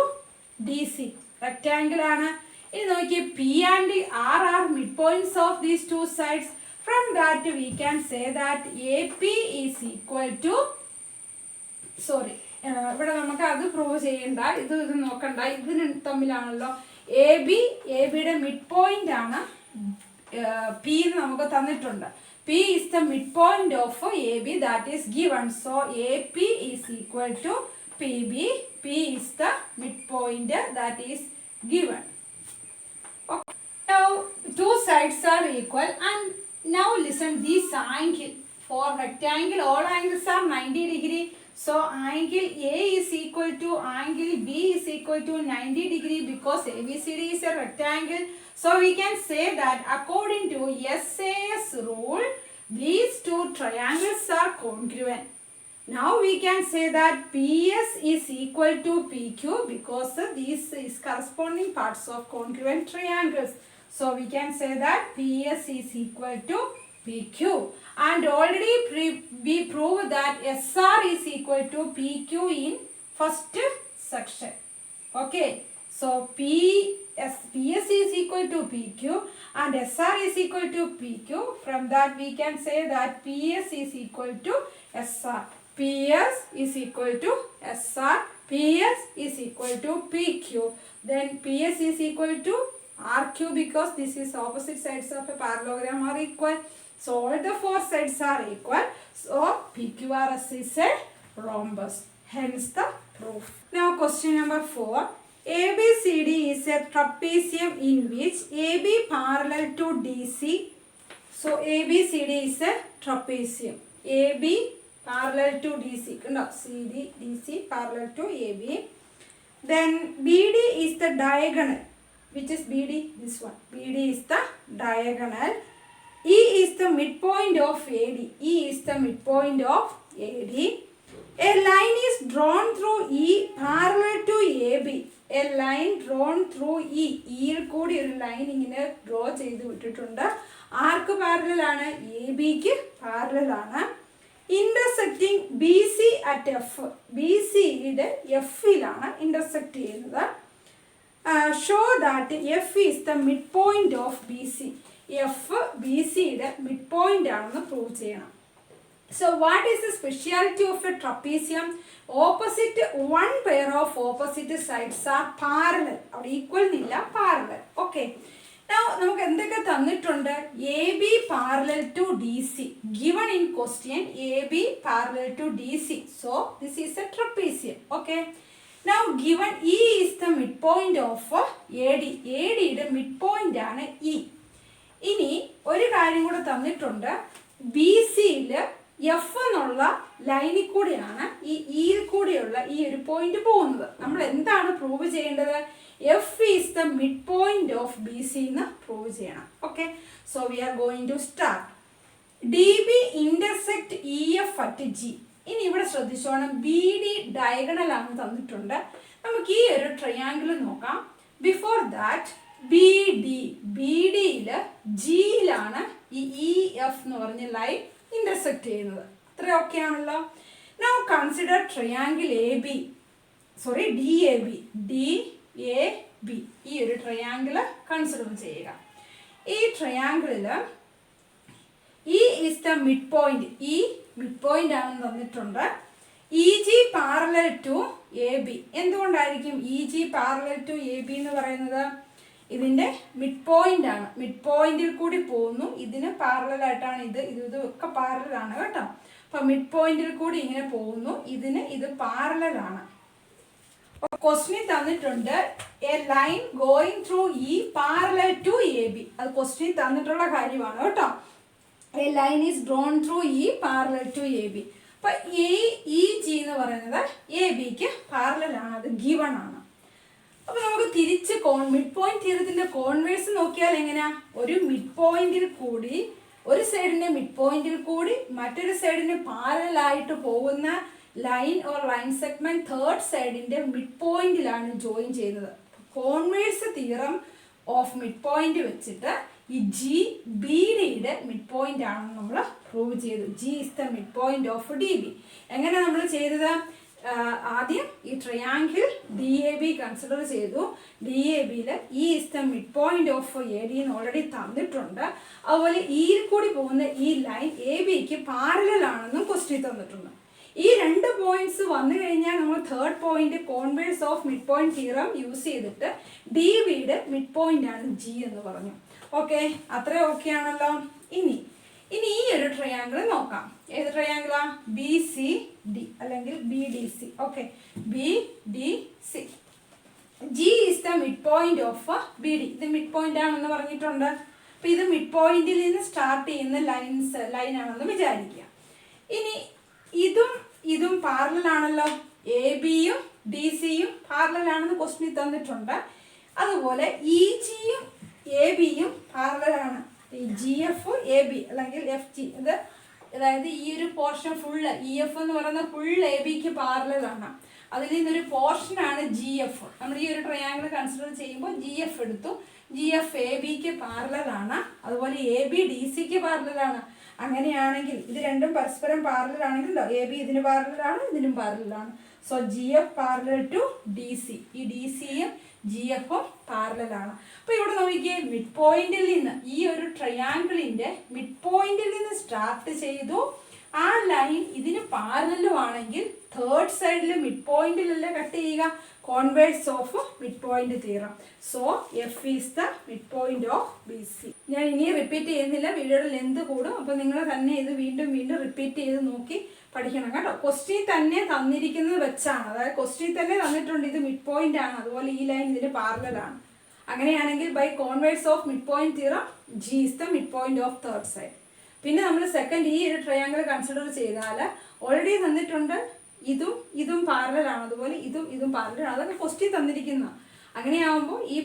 Speaker 1: DC. Rectangle ആണ്. ഇനി നോക്കിയേ, P and R are midpoints of these two sides. From that we can say that AP is equal to ഇവിടെ നമുക്ക് അത് പ്രൂവ് ചെയ്യണ്ട, ഇത് നോക്കണ്ട, ഇതിന് തമ്മിലാണല്ലോ. ABയുടെ മിഡ് പോയിന്റ് ആണ് P എന്ന് നമുക്ക് തന്നിട്ടുണ്ട്. P is the midpoint of AB that is given. So AP is equal to PB. P is the midpoint that is given. Okay. Now two sides are equal, and now listen, this angle for rectangle, all angles are 90 degree. So angle A is equal to angle B is equal to 90 degree because ABCD is a rectangle. So we can say that according to SAS rule, these two triangles are congruent. Now we can say that PS is equal to PQ because these is corresponding parts of congruent triangles. So we can say that PS is equal to PQ. And already we proved that SR is equal to PQ in first section. Okay. So PS is equal to PQ and SR is equal to PQ. From that we can say that PS is equal to SR. PS is equal to SR. PS is equal to PQ. Then PS is equal to RQ because this is opposite sides of a parallelogram are equal. So all the four sides are equal. So PQRS is a rhombus. Hence the proof. Now question number 4. ABCD is a trapezium in which AB parallel to DC. So ABCD is a trapezium. AB parallel to DC. No, CD, DC parallel to AB. Then BD is the diagonal. Which is BD? This one. BD is the diagonal. E is the midpoint of AD. E is the midpoint of AD. A line is drawn through E parallel to AB. A line drawn through E. E കൂടി ഒരു line ഇങ്ങനെ draw ചെയ്ത് വിട്ടിട്ടുണ്ട്. ആർക്ക് parallel ആണ്? ABക്ക് parallel ആണ്. Intersecting BC at F. BC യുടെ Fയിലാണ് intersect ചെയ്യുന്നത്. Show that F is the midpoint of BC. F BC യുടെ midpoint ആണെന്ന് പ്രൂവ് ചെയ്യണം. So what is the speciality of a trapezium? Opposite one pair of opposite sides are parallel. അവിടെ equal നില്ല, parallel. Okay. Now നമുക്ക് എന്തൊക്കെ തന്നിട്ടുണ്ട്? AB parallel to DC. Given in question AB parallel to DC. So this is a trapezium. Okay. Now given E is the midpoint of AD. AD യുടെ midpoint ആണ് E. ഇനി ഒരു കാര്യം കൂടെ തന്നിട്ടുണ്ട്. BCയിൽ F എന്നുള്ള ലൈനിൽ കൂടിയാണ് ഈ ഇയിൽ കൂടിയുള്ള ഈ ഒരു പോയിന്റ് പോകുന്നത്. നമ്മൾ എന്താണ് പ്രൂവ് ചെയ്യേണ്ടത്? F is the midpoint of BC എന്ന് പ്രൂവ് ചെയ്യണം. Okay. So we are going to start. DB intersect EF at G. ഇനി ഇവിടെ ശ്രദ്ധിച്ചോണം, BD ഡയഗണൽ ആണ് തന്നിട്ടുണ്ട്. നമുക്ക് ഈ ഒരു ട്രയാങ്കിൾ നോക്കാം. ബിഫോർ ദാറ്റ് BDയിൽ ജിയിലാണ് ഈ EF എന്ന് പറഞ്ഞ ലൈൻ ഇന്റർസെക്ട് ചെയ്യുന്നത്. അത്ര ഓക്കെ ആണല്ലോ. Now consider triangle DAB. ഈ ഒരു ട്രയാങ്കിൾ കൺസിഡർ ചെയ്യുക. ഈ ട്രയാങ്കിളിൽ E is the midpoint. E midpoint ആണെന്ന് തന്നിട്ടുണ്ട്. EG parallel to AB. എന്തുകൊണ്ടായിരിക്കും EG parallel to AB എന്ന് പറയുന്നത്? ഇതിൻ്റെ മിഡ് പോയിന്റ് ആണ്. മിഡ് പോയിന്റിൽ കൂടി പോകുന്നു. ഇതിന് പാരലൽ ആയിട്ടാണ് ഇതൊക്കെ പാരലൽ ആണ് കേട്ടോ. അപ്പം മിഡ് പോയിന്റിൽ കൂടി ഇങ്ങനെ പോകുന്നു. ഇതിന് ഇത് പാരലൽ ആണ്. ക്വസ്റ്റ്യൻ തന്നിട്ടുണ്ട് a line going through E parallel to AB. അത് ക്വസ്റ്റ്യൻ തന്നിട്ടുള്ള കാര്യമാണ് കേട്ടോ. A line is drawn through E parallel to AB. അപ്പം EG എന്ന് പറയുന്നത് ABക്ക് പാരലൽ ആണ്. അത് ഗിവൺ ആണ്. അപ്പോൾ നമുക്ക് തിരിച്ച് മിഡ് പോയിന്റ് തിയറത്തിന്റെ കോൺവേഴ്സ് നോക്കിയാൽ എങ്ങനെയാ? ഒരു മിഡ് പോയിന്റിൽ കൂടി, ഒരു സൈഡിന്റെ മിഡ് പോയിന്റിൽ കൂടി മറ്റൊരു സൈഡിന് പാരലൽ ആയിട്ട് പോകുന്ന line or line segment third സൈഡിന്റെ മിഡ് പോയിന്റിലാണ് ജോയിൻ ചെയ്യുന്നത്. Converse theorem of mid point വെച്ചിട്ട് ഈ BDയുടെ മിഡ് പോയിന്റ് ആണെന്ന് നമ്മൾ പ്രൂവ് ചെയ്തു. G is the midpoint of DB. എങ്ങനെ നമ്മൾ ചെയ്തത്? ആദ്യം ഈ ട്രയാങ്കിൾ DAB കൺസിഡർ ചെയ്തു. DABയിൽ E is the midpoint of AD എന്ന് ഓൾറെഡി തന്നിട്ടുണ്ട്. അതുപോലെ ഇയിൽ കൂടി പോകുന്ന ഈ ലൈൻ ABക്ക് പാരലൽ ആണെന്നും ക്വസ്റ്റ്യൻ തന്നിട്ടുണ്ട്. ഈ രണ്ട് പോയിന്റ്സ് വന്നു കഴിഞ്ഞാൽ നമ്മൾ third point converse of mid point theorem use ചെയ്തിട്ട് DBയുടെ മിഡ് പോയിന്റ് ആണ് G എന്ന് പറഞ്ഞു. ഓക്കെ, അത്ര ഓക്കെ ആണല്ലോ. ഇനി ഈ ഒരു ട്രയാങ്കിൾ നോക്കാം. ഏത് ട്രയാങ്കിളാ? ബി സി ഡി അല്ലെങ്കിൽ B D C. Okay, B D C. G is the mid point of B D. ഇത് മിഡ് പോയിന്റ് ആണെന്ന് പറഞ്ഞിട്ടുണ്ട്. അപ്പൊ ഇത് മിഡ് പോയിന്റിൽ നിന്ന് സ്റ്റാർട്ട് ചെയ്യുന്ന ലൈനാണെന്ന് വിചാരിക്കുക. ഇനി ഇതും പാരലൽ ആണല്ലോ. എ ബിയും ഡി സിയും പാരലൽ ആണെന്ന് ക്വസ്റ്റ്യൻ തന്നിട്ടുണ്ട്. അതുപോലെ ഇ ജിയും എ ബിയും പാരലൽ ആണ്. ഈ ജി എഫ് എ ബി അല്ലെങ്കിൽ എഫ് ജി, അതായത് ഈ ഒരു പോർഷൻ ഫുള്ള് ഇ എഫ് എന്ന് പറയുന്ന ഫുൾ എ ബിക്ക് പാരലൽ ആണ്. അതിൽ നിന്നൊരു പോർഷനാണ് ജി എഫ്. നമ്മൾ ഈ ഒരു ട്രയാങ്കിൾ കൺസിഡർ ചെയ്യുമ്പോൾ ജി എഫ് എടുത്തു. ജി എഫ് എ ബിക്ക് പാരലൽ ആണ്. അതുപോലെ എ ബി ഡി സിക്ക് പാരലൽ ആണ്. അങ്ങനെയാണെങ്കിൽ ഇത് രണ്ടും പരസ്പരം പാരലൽ ആണെങ്കിൽ എ ബി ഇതിന് പാരലലാണ്, ഇതിനും പാരലലാണ്. So G F parallel to D C. ഈ ഡി സിയും ജി എഫും പാരലലാണ്. അപ്പോൾ ഇവിടെ നോക്കിയേ, മിഡ് പോയിന്റിൽ നിന്ന് ഈ ഒരു ട്രയാങ്കിളിന്റെ മിഡ് പോയിന്റിൽ നിന്ന് സ്റ്റാർട്ട് ചെയ്തു. ആ ലൈൻ ഇതിന് പാരലലും ആണെങ്കിൽ തേർഡ് സൈഡിൽ മിഡ് പോയിന്റിലല്ലേ കട്ട് ചെയ്യുക. Converse of mid point theorem. So F is the mid point of B C. ഞാൻ ഇനി റിപ്പീറ്റ് ചെയ്യുന്നില്ല, വീഡിയോയുടെ ലെന്ത് കൂടും. അപ്പോൾ നിങ്ങൾ തന്നെ ഇത് വീണ്ടും വീണ്ടും റിപ്പീറ്റ് ചെയ്ത് നോക്കി പഠിക്കണം കേട്ടോ. ക്വസ്റ്റ്യൻ തന്നെ തന്നിരിക്കുന്നത് വെച്ചാണ്, അതായത് ക്വസ്റ്റ്യൻ തന്നെ തന്നിട്ടുണ്ട് ഇത് മിഡ് പോയിന്റ് ആണ്, അതുപോലെ ഈ ലൈൻ ഇതിന് പാരലലാണ്. അങ്ങനെയാണെങ്കിൽ by converse of mid point theorem G is the mid point of third side. പിന്നെ നമ്മൾ സെക്കൻഡ് ഈ ഒരു ട്രയാങ്കിൾ കൺസിഡർ ചെയ്താൽ ഓൾറെഡി തന്നിട്ടുണ്ട് ഇതും പാരലലാണ്, അതുപോലെ ഇതും പാരലലാണ്. അതൊക്കെ ക്വസ്റ്റ്യൻ തന്നിരിക്കുന്ന. അങ്ങനെയാകുമ്പോൾ ഈ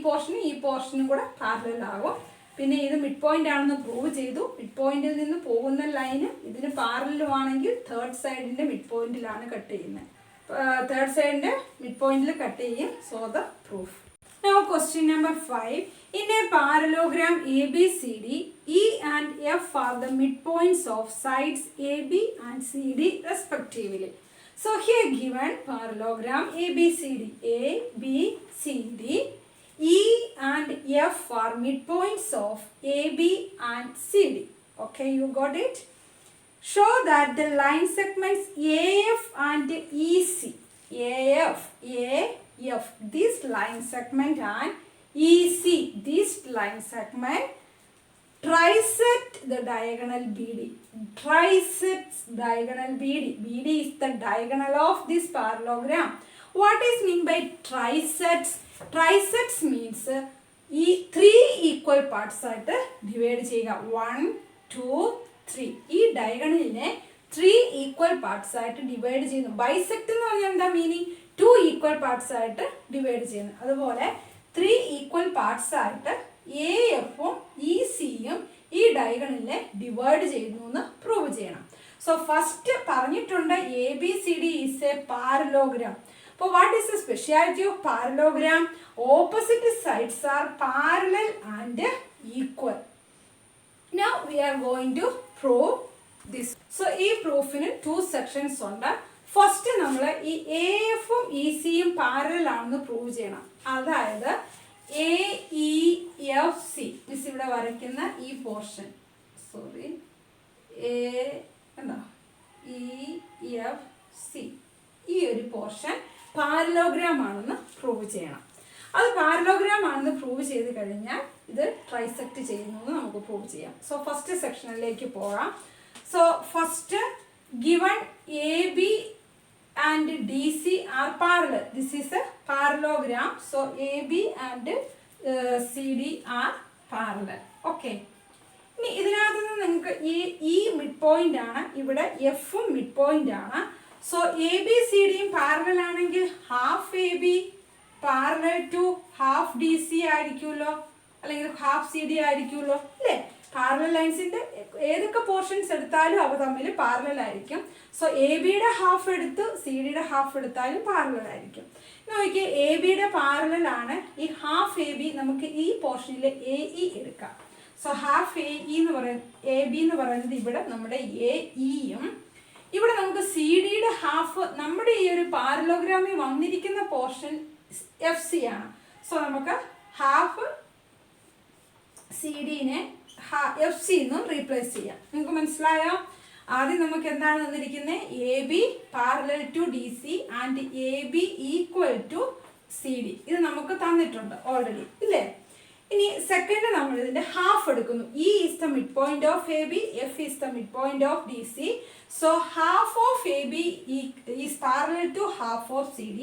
Speaker 1: പോർഷനും കൂടെ പാരലലാകും. പിന്നെ ഇത് മിഡ് പോയിന്റ് ആണെന്ന് പ്രൂവ് ചെയ്തു. മിഡ് പോയിന്റിൽ നിന്ന് പോകുന്ന ലൈന് ഇതിന് പാരലലുമാണെങ്കിൽ തേർഡ് സൈഡിന്റെ മിഡ് പോയിന്റിലാണ് കട്ട് ചെയ്യുന്നത്. തേർഡ് സൈഡിന്റെ മിഡ് പോയിന്റിൽ കട്ട് ചെയ്യും. So the proof. Now question number 5. In a parallelogram ABCD, E and F are the midpoints of sides AB and CD respectively. So here given parallelogram ABCD, ABCD, E and F are midpoints of AB and CD. Okay, you got it? Show that the line segments AF and EC, AF, this line segment and EC, this line segment trisect the diagonal BD. Trisects diagonal BD. BD is the diagonal of this parallelogram. What is mean by trisects? Trisects means ഈ 3 equal parts ആയിട്ട് divide ചെയ്യുക. 1, 2, 3. ഈ ഡയഗണലിനെ 3 equal parts ആയിട്ട് divide ചെയ്യുന്നു. Bisect എന്ന് പറഞ്ഞാൽ എന്താ മീനിങ്? 2 ഈക്വൽ പാർട്സ് ആയിട്ട് ഡിവൈഡ് ചെയ്യുന്നു. അതുപോലെ 3 ഈക്വൽ പാർട്സ് ആയിട്ട് എ എഫും ഇ സിയും ഈ ഡയഗണലിനെ ഡിവൈഡ് ചെയ്യുന്നു എന്ന് പ്രൂവ് ചെയ്യണം. സോ ഫസ്റ്റ് പറഞ്ഞിട്ടുണ്ട് A B C D is a parallelogram. അപ്പോൾ what is the speciality of parallelogram? Opposite sides are parallel and equal. Now we are going to prove this. So ഈ പ്രൂഫിന് 2 sections ഉണ്ട്. First നമ്മൾ ഈ A എഫും E സിയും parallel ആണെന്ന് prove ചെയ്യണം. അതായത് A E F C, miss ഇവിടെ വരയ്ക്കുന്ന ഈ പോർഷൻ, സോറി, എ എന്താ ഇ എഫ് സി, ഈ ഒരു പോർഷൻ പാരലോഗ്രാം ആണെന്ന് പ്രൂവ് ചെയ്യണം. അത് പാരലോഗ്രാം ആണെന്ന് പ്രൂവ് ചെയ്ത് കഴിഞ്ഞാൽ ഇത് ട്രൈസെക്ട് ചെയ്യുന്നു എന്ന് നമുക്ക് പ്രൂവ് ചെയ്യാം. സോ ഫസ്റ്റ് സെക്ഷനിലേക്ക് പോകാം. So first given AB and DC are parallel. This is a parallelogram. So AB and CD are parallel. Okay. ഇനി ഇതിനകത്ത് നിന്ന് നിങ്ങൾക്ക് ഈ മിഡ് പോയിന്റ് ആണ്, ഇവിടെ എഫും മിഡ് പോയിന്റ് ആണ്. സോ എ ബി സി ഡിയും പാരലൽ ആണെങ്കിൽ half A B parallel to half D C ആയിരിക്കുമല്ലോ, അല്ലെങ്കിൽ ഹാഫ് സി ഡി ആയിരിക്കുമല്ലോ അല്ലേ? പാരലൽ ലൈൻസിന്റെ ഏതൊക്കെ പോർഷൻസ് എടുത്താലും അവ തമ്മിൽ പാരലൽ ആയിരിക്കും. സോ എ ബിയുടെ ഹാഫ് എടുത്ത് സി ഡിയുടെ ഹാഫ് എടുത്താലും പാരലൽ ആയിരിക്കും. നോക്കിയേ, എ ബിയുടെ പാരലൽ ആണ് ഈ ഹാഫ് എ ബി. നമുക്ക് ഈ പോർഷനിൽ എ ഇ എടുക്കാം. സോ ഹാഫ് എ ഇ എന്ന് പറയുന്നത്, എ ബി എന്ന് പറയുന്നത് ഇവിടെ നമ്മുടെ എ ഇയും, ഇവിടെ നമുക്ക് സി ഡിയുടെ ഹാഫ്, നമ്മുടെ ഈ ഒരു പാരലോഗ്രാമിൽ വന്നിരിക്കുന്ന പോർഷൻ എഫ് സി ആണ്. സോ നമുക്ക് ഹാഫ് സി ഡിനെ എഫ് സി എന്നും റീപ്ലേസ് ചെയ്യാം. നിങ്ങൾക്ക് മനസ്സിലായോ? ആദ്യം നമുക്ക് എന്താണ് തന്നിരിക്കുന്നത്? A B parallel to D C and A B equal to C D. ഇത് നമുക്ക് തന്നിട്ടുണ്ട് ഓൾറെഡി ഇല്ലേ? ഇനി സെക്കൻഡ് നമ്മൾ ഇതിന്റെ ഹാഫ് എടുക്കുന്നു. E is the midpoint of AB, F is the midpoint of DC. So half of AB is parallel to half of CD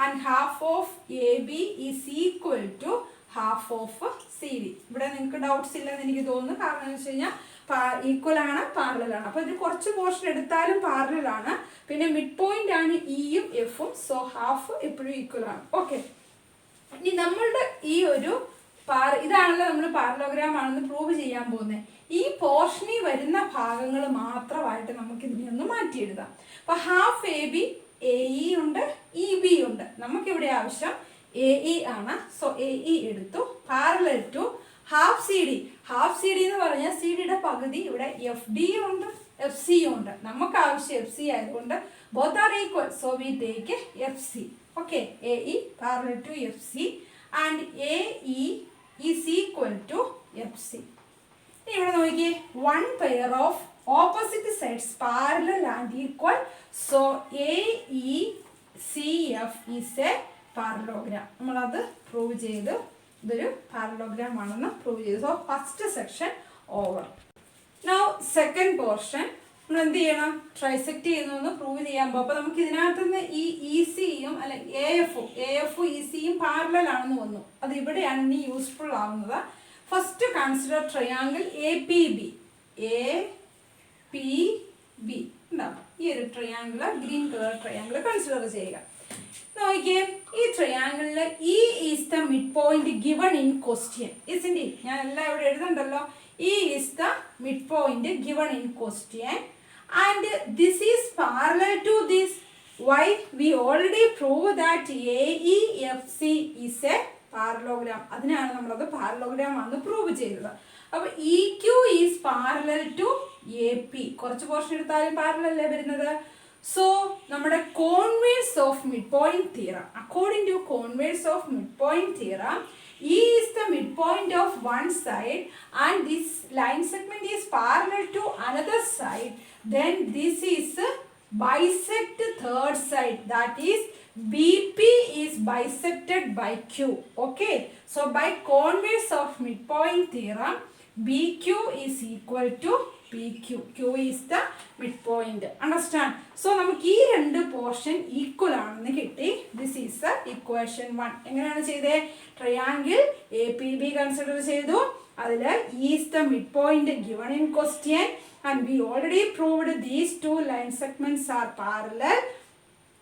Speaker 1: and half of AB is equal to half of CD. ഇവിടെ നിങ്ങൾക്ക് doubts ഇല്ലെന്ന് എനിക്ക് തോന്നുന്നു. കാരണം എന്ന് വെച്ച് കഴിഞ്ഞാൽ equal ആണ്, പാരലൽ ആണ്. അപ്പോൾ ഇതിൽ കുറച്ച് പോർഷൻ എടുത്താലും പാരലൽ ആണ്. പിന്നെ മിഡ് പോയിന്റ് ആണ് ഇയും എഫും. സോ ഹാഫ് എപ്പോഴും ഈക്വൽ ആണ്. ഓക്കെ, ഇനി നമ്മളുടെ ഈ ഒരു ഇതാണല്ലോ നമ്മൾ പാരലോഗ്രാം ആണെന്ന് പ്രൂവ് ചെയ്യാൻ പോകുന്നത്. ഈ പോർഷനിൽ വരുന്ന ഭാഗങ്ങൾ മാത്രമായിട്ട് നമുക്ക് ഇതിനെ ഒന്ന് മാറ്റി എഴുതാം. അപ്പോൾ half A B A E ഉണ്ട്, ഇ ബി ഉണ്ട്. നമുക്കിവിടെ ആവശ്യം എ ഇ ആണ്. സോ എ ഇ എടുത്തു. Parallel to half C D. Half C D എന്ന് പറഞ്ഞാൽ സി ഡിയുടെ പകുതി ഇവിടെ എഫ് ഡി ഉണ്ട്, എഫ് സി ഉണ്ട്. നമുക്ക് ആവശ്യം എഫ് സി ആയതുകൊണ്ട് both are equal. So we take F C. Okay, A E parallel to F C and A E is equal to FC. ഇവിടെ നോക്കിയേ, one pair of opposite sides parallel and equal. So AECF is a parallelogram. നമ്മളത് prove ചെയ്ത് ഇതൊരു parallelogram ആണെന്ന് prove ചെയ്തു. So first section over. Now second portion നമ്മൾ എന്ത് ചെയ്യണം? ട്രൈസെക്ട് ചെയ്യുന്നു പ്രൂവ് ചെയ്യാൻ പോകും. അപ്പോൾ നമുക്ക് ഇതിനകത്ത് നിന്ന് ഈ ഇ സിയും അല്ലെ എ എഫും ഇ സിയും പാരലൽ ആണെന്ന് വന്നു. അത് ഇവിടെയാണ് ഇനി യൂസ്ഫുൾ ആവുന്നത്. First consider triangle A P B. A P B ഉണ്ടാവും. ഈ ഒരു triangle, green colour triangle consider ചെയ്യുക. നോക്കിയേ, ഈ ട്രയാങ്കിളിൽ E is the mid point given in question. ഇസിൻ്റെ ഞാൻ എല്ലാം ഇവിടെ എഴുതണ്ടല്ലോ. E is the midpoint given in question and this is parallel to this. Why? We already proved that AEFC is a parallelogram. അതിനാണ് നമ്മളത് പാരലോഗ്രാം ആണെന്ന് prove ചെയ്തത്. അപ്പോൾ EQ is parallel to AP. കുറച്ച് പോർഷൻ എടുത്താലും പാരലൽ അല്ലേ വരുന്നത്. So നമ്മുടെ converse of mid point theorem, according to converse of mid point theorem, E is the midpoint of one side and this line segment is parallel to another side, then this is bisect third side, that is BP is bisected by Q. Okay, so by converse of midpoint theorem, BQ is equal to PQ. Q is the midpoint. Understand? So നമുക്ക് ഈ രണ്ട് portion equal ആണെന്ന് കിട്ടി. This is the equation 1. എങ്ങനെയാണ് ചെയ്തത്? Triangle A P B consider ചെയ്തു. അതിൽ is the mid point given in question and we already proved these two line segments R parallel.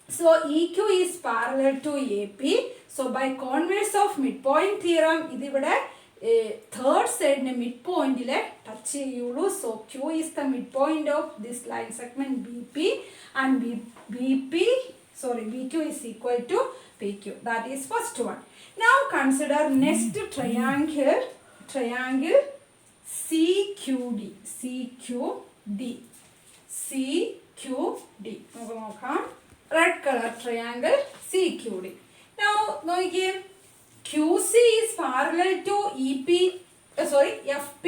Speaker 1: So EQ is parallel to AP. So by converse of midpoint theorem, ഇതിവിടെ third സൈഡിന് mid പോയിന്റിൽ touch ചെയ്യുള്ളൂ. So Q is the mid point of this line segment B P and BQ is equal to PQ. That is first one. Now consider next triangle CQD. നമുക്ക് നോക്കാം. Red color triangle CQD. Now നോക്കിയേ, QC is parallel to FP.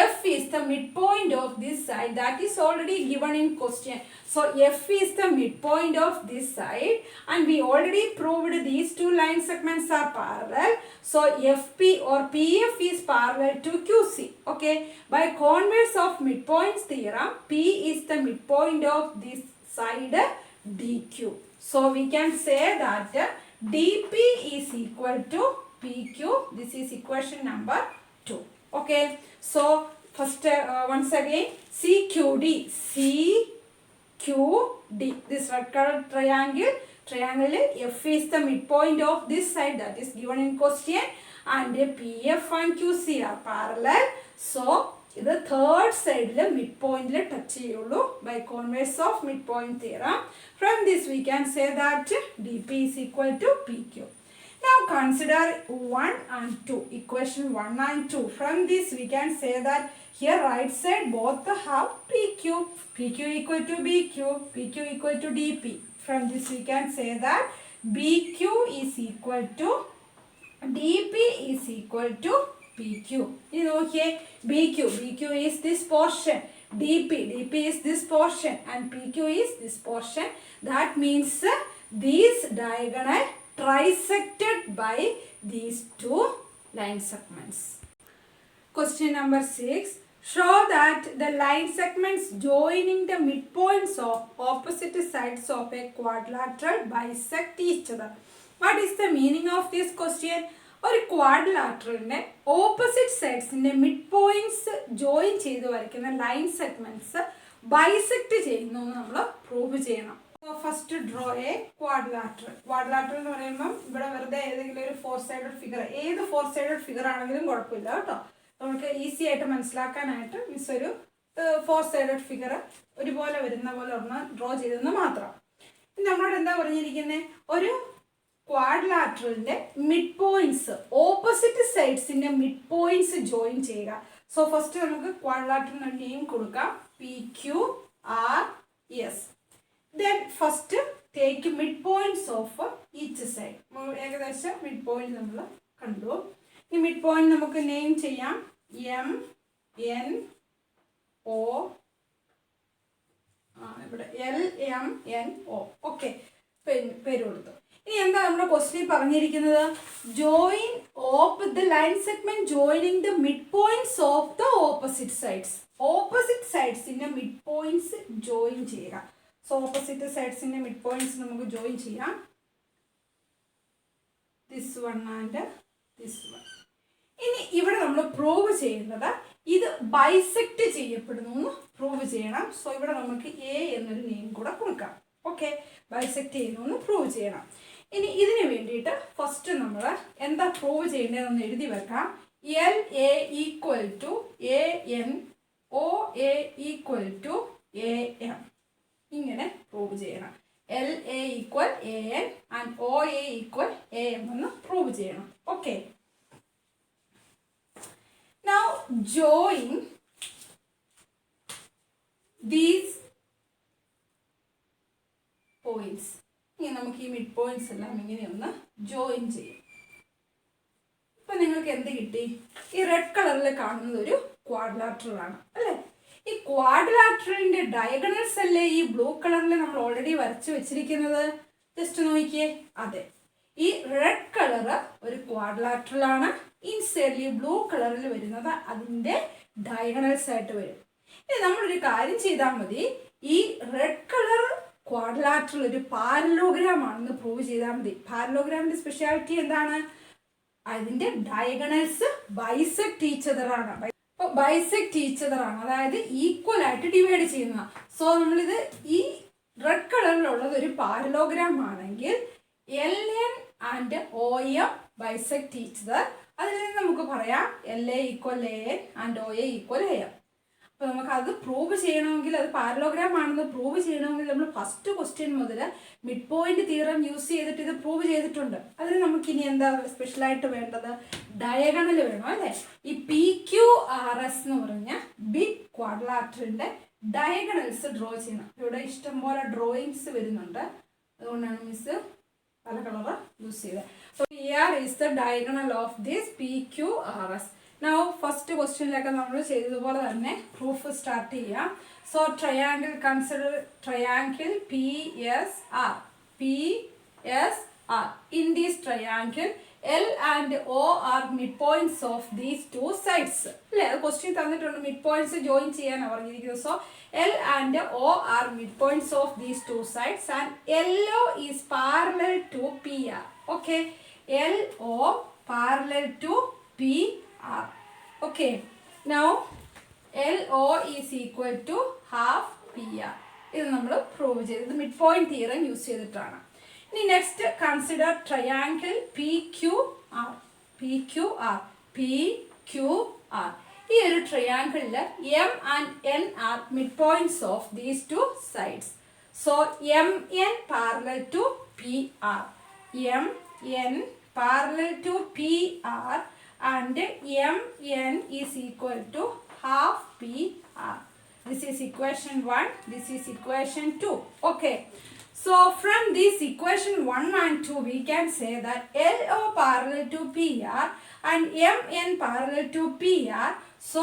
Speaker 1: F is the midpoint of this side, that is already given in question. So F is the midpoint of this side and we already proved these two line segments are parallel. So FP or PF is parallel to QC. Okay, by converse of midpoints theorem, P is the midpoint of this side DQ. So we can say that DP is equal to PQ. This is equation number 2. Okay, so first once again CQD. This red color triangle F is the midpoint of this side, that is given in question, and PF and QC are parallel. So the third side midpoint touch ചെയ്യുള്ളൂ by converse of midpoint theorem. From this we can say that DP is equal to PQ. Now consider 1 and 2, equation 1 and 2. From this we can say that here right side both have PQ equal to BQ, PQ equal to DP. From this we can say that BQ is equal to DP is equal to PQ. You know here BQ is this portion, DP is this portion and PQ is this portion. That means these diagonal trisected by these two line segments. Question number 6. Show that the line segments joining the midpoints of opposite sides of a quadrilateral bisect each other. What is the meaning of this question? ഒരു ക്വാഡ്രിലാറ്ററലിൻ്റെ opposite സിഡ്സിൻ്റെ mid points join ചെയ്ത് വരയ്ക്കുന്ന line segments bisect ചെയ്യുന്നു എന്ന് നമ്മൾ prove ചെയ്യണം. First draw A quadrilateral. Quadrilateral എന്ന് പറയുമ്പം ഇവിടെ വെറുതെ ഏതെങ്കിലും ഒരു ഫോർ സൈഡഡ് ഫിഗർ, ഏത് ഫോർ സൈഡഡ് ഫിഗർ ആണെങ്കിലും കുഴപ്പമില്ല കേട്ടോ. നമുക്ക് ഈസി ആയിട്ട് മനസ്സിലാക്കാനായിട്ട് മിസ് ഒരു ഫോർ സൈഡഡ് ഫിഗർ ഒരുപോലെ വരുന്ന പോലെ ഒന്ന് ഡ്രോ ചെയ്തെന്ന് മാത്രം. നമ്മളോട് എന്താ പറഞ്ഞിരിക്കുന്നത്? ഒരു ക്വാഡ്രിലാറ്ററലിന്റെ മിഡ് പോയിന്റ്സ്, ഓപ്പോസിറ്റ് സൈഡ്സിന്റെ മിഡ് പോയിന്റ്സ് ജോയിൻ ചെയ്യുക. സോ ഫസ്റ്റ് നമുക്ക് ക്വാഡ്രിലാറ്ററലിന് നെയിം കൊടുക്കാം, PQRS. Then first take mid points of each side. ഏകദേശം മിഡ് പോയിന്റ് നമ്മൾ കണ്ടു. ഈ മിഡ് പോയിന്റ് നമുക്ക് നെയിം ചെയ്യാം MNO, ഇവിടെ LMNO. ഓക്കെ, പേര് കൊടുത്തു. ഇനി എന്താ നമ്മുടെ ക്വസ്റ്റ്യൻ പറഞ്ഞിരിക്കുന്നത്? Join of the line segment joining the mid points of the opposite sides. Opposite സൈഡ്സിന്റെ മിഡ് പോയിന്റ്സ് ജോയിൻ ചെയ്യുക. സോ ഓപ്പോസിറ്റ് സൈഡ്സിന്റെ മിഡ് പോയിന്റ്സ് നമുക്ക് ജോയിൻ ചെയ്യാം. This one and this one. ഇനി ഇവിടെ നമ്മൾ പ്രൂവ് ചെയ്യുന്നത് ഇത് ബൈസെക്ട് ചെയ്യപ്പെടുന്നു എന്ന് പ്രൂവ് ചെയ്യണം. സോ ഇവിടെ നമുക്ക് A എന്നൊരു നെയിം കൂടെ കൊടുക്കാം. ഓക്കെ, ബൈസെക്ട് ചെയ്യുന്നു എന്ന് പ്രൂവ് ചെയ്യണം. ഇനി ഇതിന് വേണ്ടിയിട്ട് ഫസ്റ്റ് നമ്മൾ എന്താ പ്രൂവ് ചെയ്യേണ്ടതെന്ന് എഴുതി വെക്കാം. LA equal to AN, OA equal to AM. ഇങ്ങനെ പ്രൂവ് ചെയ്യണം. LA equal AN and OA equal AM എന്ന് പ്രൂവ് ചെയ്യണം. Okay, now join these points. ഇനി നമുക്ക് ഈ മിഡ് പോയിന്റ്സ് എല്ലാം ഇങ്ങനെ ഒന്ന് ജോയിൻ ചെയ്യും. ഇപ്പൊ നിങ്ങൾക്ക് എന്ത് കിട്ടി? ഈ റെഡ് കളറിൽ കാണുന്നത് ഒരു ക്വാഡ്രിലാറ്ററൽ ആണ് അല്ലേ? ഈ ക്വാഡ്രിലാറ്ററലിന്റെ ഡയഗണൽസ് അല്ലേ ഈ ബ്ലൂ കളറിൽ നമ്മൾ ഓൾറെഡി വരച്ചു വെച്ചിരിക്കുന്നത്? ജസ്റ്റ് നോക്കിയേ. അതെ, ഈ റെഡ് കളറ് ഒരു ക്വാഡ്രിലാറ്ററൽ ആണ്. ഇൻസൈഡിൽ ഈ ബ്ലൂ കളറിൽ വരുന്നത് അതിന്റെ ഡയഗണൽസ് ആയിട്ട് വരും. ഇനി നമ്മളൊരു കാര്യം ചെയ്താൽ മതി. ഈ റെഡ് കളർ ക്വാഡ്രിലാറ്ററൽ ഒരു പാരലോഗ്രാം ആണെന്ന് പ്രൂവ് ചെയ്താൽ മതി. പാരലോഗ്രാമിന്റെ സ്പെഷ്യാലിറ്റി എന്താണ്? അതിന്റെ ഡയഗണൽസ് ബൈസെക്ട് ഈച്ച് അതർ ആണ്. ബൈസെക്ട് ഈച്ച് അതർ ആണ്, അതായത് ഈക്വൽ ആയിട്ട് ഡിവൈഡ് ചെയ്യുന്ന. സോ നമ്മളിത് ഈ റെഡ് കളറിലുള്ളത് ഒരു പാരലോഗ്രാം ആണെങ്കിൽ LN and OM bisect each other. അതിൽ നിന്ന് നമുക്ക് പറയാം LA equal AN and OA equal AM. അപ്പോൾ നമുക്ക് അത് പ്രൂവ് ചെയ്യണമെങ്കിൽ, അത് പാരലോഗ്രാം ആണെന്ന് പ്രൂവ് ചെയ്യണമെങ്കിൽ നമ്മൾ ഫസ്റ്റ് ക്വസ്റ്റ്യൻ മുതൽ മിഡ് പോയിന്റ് തിയറം യൂസ് ചെയ്തിട്ട് ഇത് പ്രൂവ് ചെയ്തിട്ടുണ്ട്. അതിന് നമുക്ക് ഇനി എന്താ സ്പെഷ്യലായിട്ട് വേണ്ടത്? ഡയഗണൽ വേണം അല്ലേ? ഈ PQRS എന്ന് പറഞ്ഞ ബിഗ് ക്വാഡ്രിലാറ്ററലിന്റെ ഡയഗണൽസ് ഡ്രോ ചെയ്യണം. ഇവിടെ ഇഷ്ടംപോലെ ഡ്രോയിങ്സ് വരുന്നുണ്ട്, അതുകൊണ്ടാണ് മിസ് പല കളർ യൂസ് ചെയ്തത്. So here is the diagonal of this PQRS. Now first ക്വസ്റ്റ്യനിലൊക്കെ നമ്മൾ ചെയ്തതുപോലെ തന്നെ പ്രൂഫ് സ്റ്റാർട്ട് ചെയ്യാം. So triangle, consider triangle PSR. In this triangle L and O are midpoints of these two sides. അല്ലേ, question തന്നിട്ടുണ്ട് mid points join ചെയ്യാനാണ് പറഞ്ഞിരിക്കുന്നത്. So L and O are midpoints of these two sides and LO is parallel to PR. Okay, LO parallel to PR. Okay, now LO is equal to half PR. ഇത് നമ്മൾ prove ചെയ്തത് mid point theorem use ചെയ്തിട്ടാണ്. ഇനി next consider triangle PQR. ഈ ഒരു ട്രയാങ്കിളിൽ M and N are midpoints of these two sides. So MN parallel to PR. MN parallel to PR and MN is equal to half PR. This is equation 1. This is equation 2. Okay. So from this equation 1 and 2 we can say that LO parallel to PR and MN parallel to PR. So